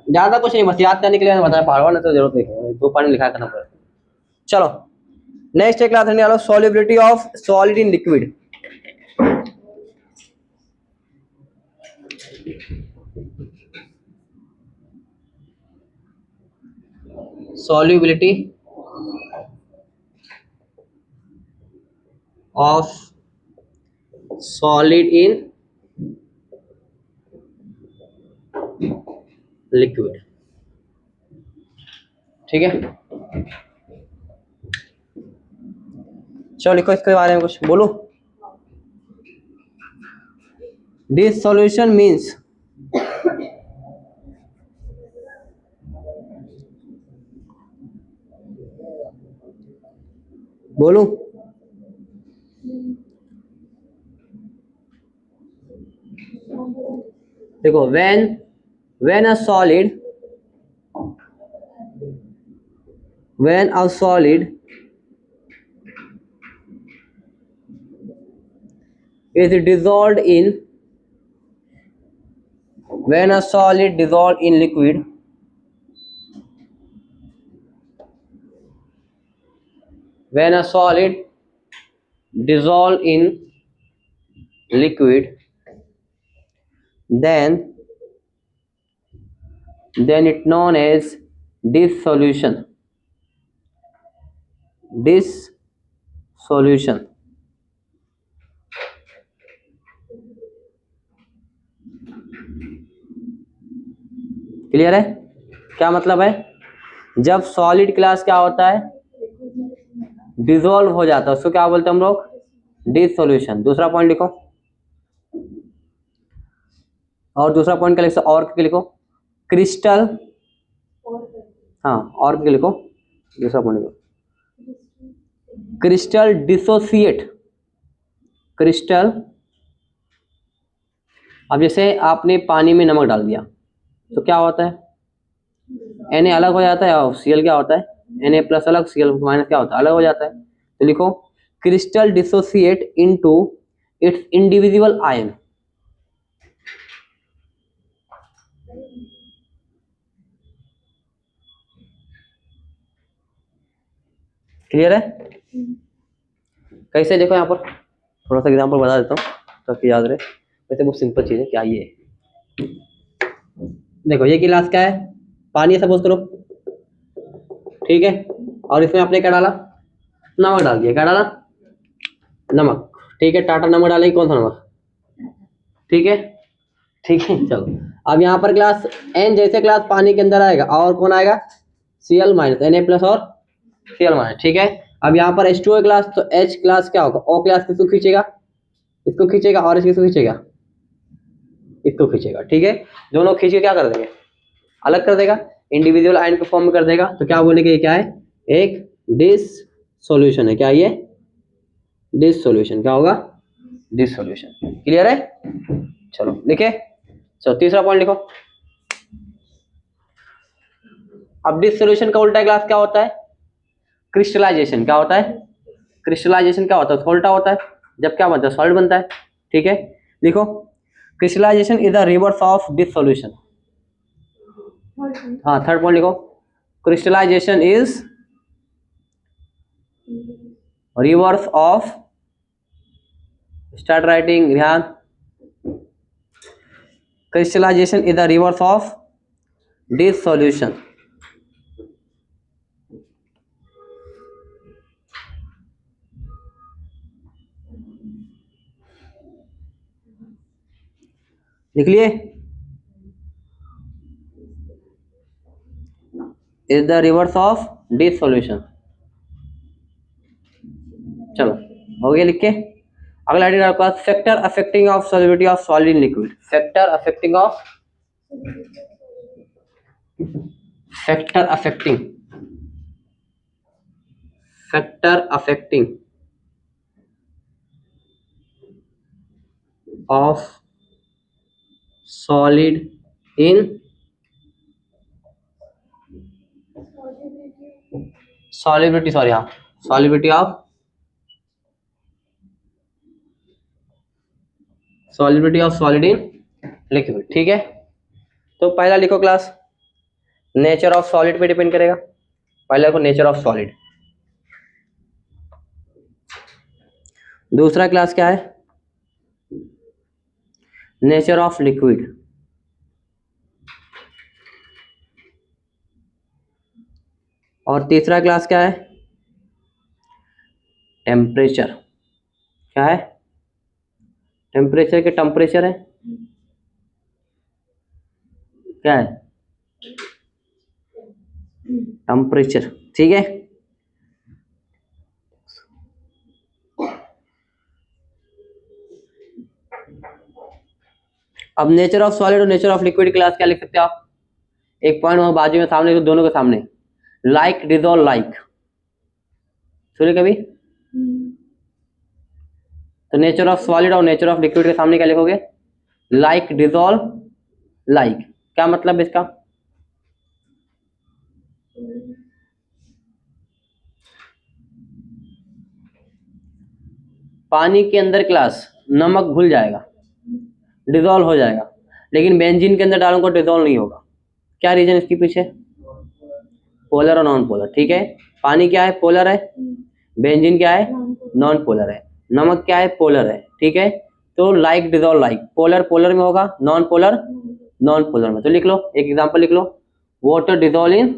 ज्यादा कुछ नहीं, बस याद करने के लिए मैंने बताया, पहाड़ वाला तो जरूरत नहीं, 2 पानी लिखा करना पड़ेगा। चलो नेक्स्ट एक क्लास निकालो, solubility of solid in liquid. Solubility of solid in liquid, ठीक है। चलो लिखो इसके बारे में कुछ बोलो। दिस सॉल्यूशन मीन्स, बोलूं, देखो when a solid is dissolved in when a solid dissolved in liquid, when a solid dissolved in liquid, then it known as dissolution. Dissolution. Clear है? क्या मतलब है? जब सॉलिड क्लास क्या होता है, डिसॉल्व हो जाता है, उसको क्या बोलते हैं हम लोग, डिसोल्यूशन। दूसरा पॉइंट लिखो, और दूसरा पॉइंट क्या लिखो, और क्या लिखो, क्रिस्टल, हाँ और क्या लिखो, दूसरा पॉइंट लिखो, क्रिस्टल डिसोसिएट। क्रिस्टल, अब जैसे आपने पानी में नमक डाल दिया तो क्या होता है, Na अलग हो जाता है और Cl क्या होता है, Na प्लस अलग, Cl माइनस क्या होता है, अलग हो जाता है। तो लिखो crystal dissociate into its individual ion. Clear है? कैसे, देखो यहाँ पर थोड़ा सा एग्जांपल बता देता हूँ ताकि याद रहे। वैसे बहुत सिंपल चीज़ है, क्या ये देखो, ये गिलास क्या है, पानी है सपोज करो, ठीक है, और इसमें आपने क्या डाला, नमक डाल दिया। क्या डाला, नमक, ठीक है, टाटा नमक डालेंगे, कौन सा नमक, ठीक है, ठीक है। चलो अब यहाँ पर ग्लास एन जैसे ग्लास पानी के अंदर आएगा और कौन आएगा, Cl माइनस, Na प्लस और Cl माइनस, ठीक है। अब यहाँ पर H2O ग्लास, तो H ग्लास क्या होगा, O ग्लास किसको खींचेगा, इसको खींचेगा, और इसको खींचेगा, इसको खींचेगा, ठीक है। दोनों खींच के क्या कर देंगे, अलग कर देगा, इंडिविजुअल आयन को फॉर्म कर देगा। तो क्या बोलेंगे, ये क्या है, एक डिस सॉल्यूशन है। क्या ये डिस सॉल्यूशन, क्या होगा, डिस सॉल्यूशन। क्लियर है? चलो लिखे, चलो तीसरा पॉइंट लिखो। अब डिस सॉल्यूशन का उल्टा ग्लास क्या होता है, क्रिस्टलाइजेशन। क्या होता है, क्रिस्टलाइजेशन क्या होता है, उल्टा होता है, जब क्या बनता है, सॉलिड बनता है, ठीक है। लिखो crystallisation is the reverse of dissolution. हाँ थर्ड पॉइंट लिखो, crystallisation is reverse of, start writing ध्यान, crystallisation is the reverse of dissolution. लिख लिए, is the reverse of dissolution. चलो हो गया लिख के। अगला आइडिया आपके पास, factor affecting of solubility of solid in liquid. Factor affecting of, factor affecting, factor affecting of solid in solubility, sorry हाँ, solubility of, solubility of solid in liquid, ठीक है। तो पहला लिखो क्लास, नेचर ऑफ सॉलिड पे डिपेंड करेगा। पहला लिखो नेचर ऑफ सॉलिड। दूसरा क्लास क्या है, नेचर ऑफ लिक्विड। और तीसरा क्लास क्या है, टेम्परेचर। क्या है, टेम्परेचर के टेम्परेचर है, क्या है, टेम्परेचर, ठीक है। अब नेचर ऑफ सॉलिड और नेचर ऑफ लिक्विड क्लास क्या लिख सकते हो आप, एक पॉइंट वहां बाजू में सामने, दोनों के सामने, लाइक डिजॉल्व लाइक, सुनिए कभी। तो नेचर ऑफ सॉलिड और नेचर ऑफ लिक्विड के सामने क्या लिखोगे, लाइक डिजॉल्व लाइक, क्या मतलब इसका? पानी के अंदर क्लास नमक घुल जाएगा, डिजोल्व हो जाएगा, लेकिन बेंजीन के अंदर डालूंगा डिजोल्व नहीं होगा। क्या रीजन इसके पीछे? पोलर और नॉन पोलर। ठीक है, पानी क्या है? पोलर है। बेंजीन क्या है? नॉन पोलर है। नमक क्या है? पोलर है। ठीक है, तो like dissolve like, polar polar में होगा, नॉन पोलर नॉन पोलर में। तो लिख लो, एक एग्जांपल लिख लो, water dissolve in,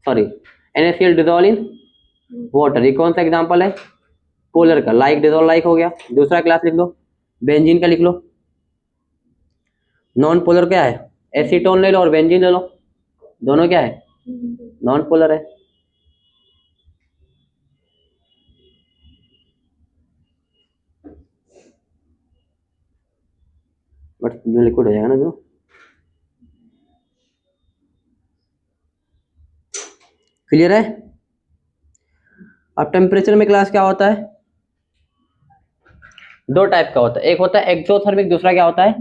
sorry, NaCl dissolve in water. ये कौन सा एग्जांपल है? पोलर का। लाइक डिजोल्व लाइक हो गया। दूसरा क्लास लिख लो, बेंजीन का लिख लो। नॉन पोलर क्या है? एसीटोन ले लो और बेंजीन ले लो, दोनों क्या है? नॉन पोलर है। बट जो लिक्विड हो जाएगा ना, जो क्लियर है। अब टेम्परेचर में क्लास क्या होता है? दो टाइप का होता है, एक होता है एक्सोथर्मिक, दूसरा क्या होता है?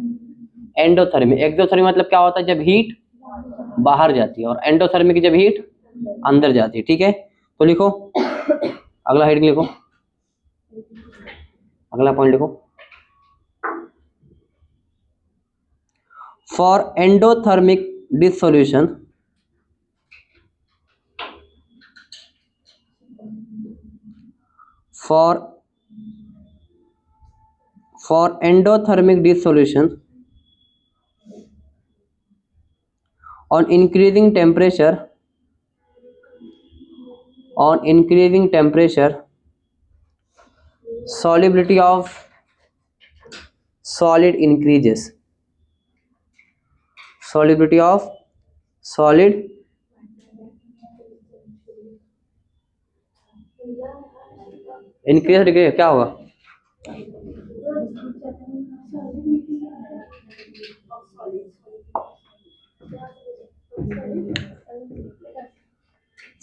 एंडोथर्मिक। एक्सोथर्मिक मतलब क्या होता है? जब हीट बाहर जाती है, और एंडोथर्मिक जब हीट अंदर जाती है। ठीक है, तो लिखो अगला हेडिंग लिखो, अगला पॉइंट लिखो, for endothermic dissolution for endothermic dissolution on increasing temperature solubility of solid increases, solubility of solid increase degree क्या होगा?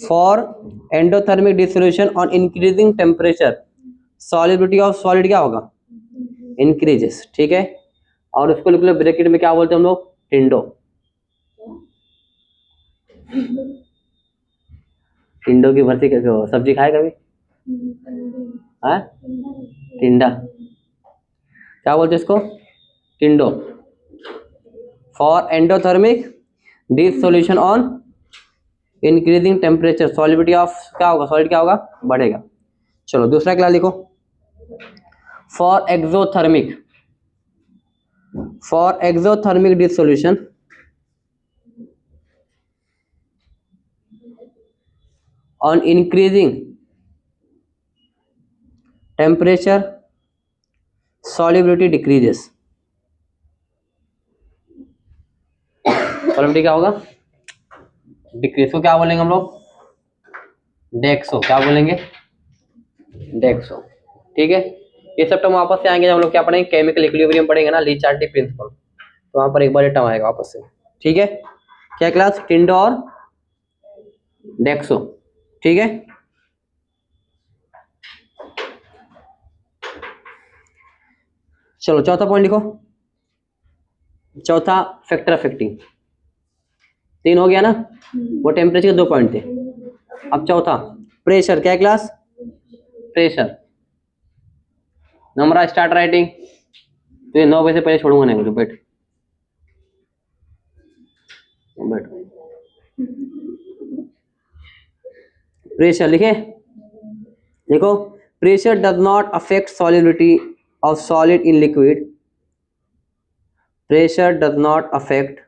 For endothermic dissolution on increasing temperature solubility of solid क्या होगा? इंक्रीजेस। ठीक है, और उसको लिख लो ब्रैकेट में, क्या बोलते हैं हम लोग? टिंडो। टिंडो की भर्ती करके हो, सब्जी खाए कभी? हाँ, टिंडा, क्या बोलते हैं इसको? टिंडो। For endothermic dissolution on increasing temperature solubility of क्या होगा? सॉलिड क्या होगा? बढ़ेगा। चलो दूसरा क्लास लिखो, for exothermic dissolution on increasing temperature solubility decreases। Solubility क्या होगा? डिक्रीज को क्या बोलेंगे हम लोग? डेक्सो। क्या बोलेंगे? डेक्सो। ठीक है, ये सब टर्म वापस से आएंगे जब हम लोग क्या पढ़ेंगे? केमिकल इक्विलिब्रियम पढ़ेंगे ना, ली चार्टी प्रिंसिपल, तो वहां पर एक बार ये टर्म आएगा वापस से। ठीक है, क्या क्लास? टिंडो और डेक्सो। ठीक है, चलो चौथा पॉइंट लिखो, चौथा फैक्टर अफेक्टिंग। तीन हो गया ना, वो टेम्परेचर के दो पॉइंट थे। अब चौथा प्रेशर। क्या class? Pressure. Number start writing, तो ये 9 बजे से पहले छोड़ूंगा नहीं, बैठ बैठ। प्रेशर लिखे, देखो, pressure does not affect solubility of solid in liquid. Pressure does not affect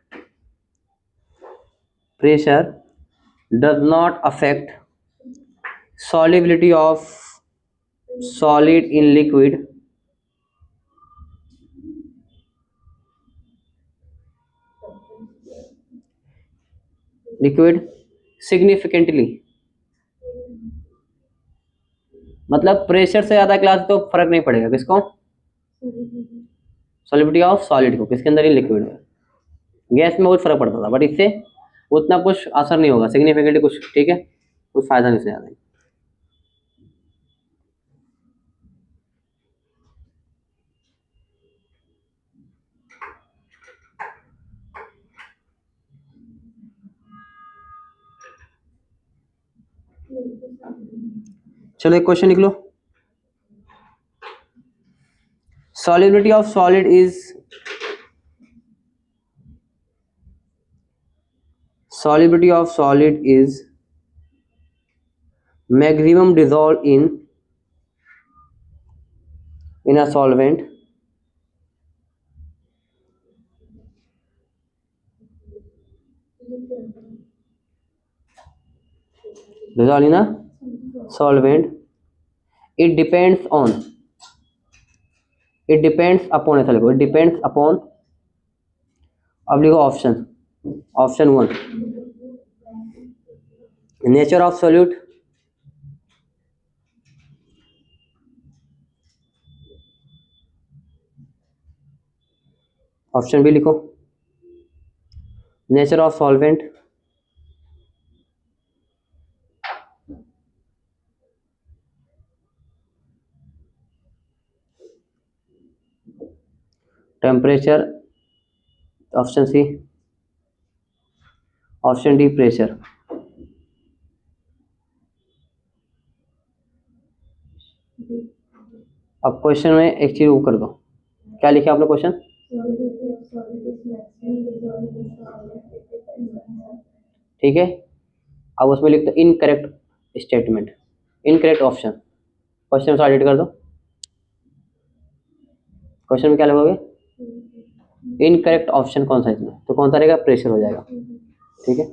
solubility of solid in liquid significantly। मतलब प्रेशर से ज्यादा क्लास तो फर्क नहीं पड़ेगा किसको? सॉलिबिलिटी ऑफ सॉलिड को, किसके अंदर? इन लिक्विड में। गैस में बहुत फर्क पड़ता था, बट इससे उतना कुछ असर नहीं होगा सिग्निफिकेंटली कुछ। ठीक है, कुछ फायदा नहीं से ज्यादा। चलो एक क्वेश्चन लिख लो। Solubility of solid is maximum dissolved in a solvent solvent. It depends upon ऐसा लिखो, it depends upon, अब लिखो option 1 nature of solute, option B लिखो nature of solvent, temperature, option C, option D pressure. अब क्वेश्चन में एक चीज वो कर दो, क्या लिखा आपने क्वेश्चन? ठीक है, अब उसमें लिख दो incorrect statement, incorrect option. Question से एडिट कर दो, क्वेश्चन में क्या लिखोगे? इनकरेक्ट ऑप्शन कौन सा इसमें, तो कौन सा रहेगा? प्रेशर हो जाएगा। ठीक है,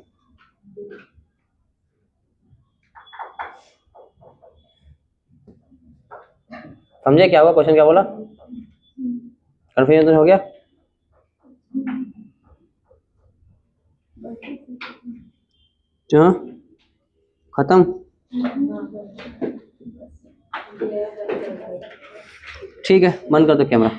समझे क्या हुआ? क्वेश्चन क्या बोला? कन्फ्यूजन हो गया? हाँ, खत्म। ठीक है, बंद कर दो कैमरा।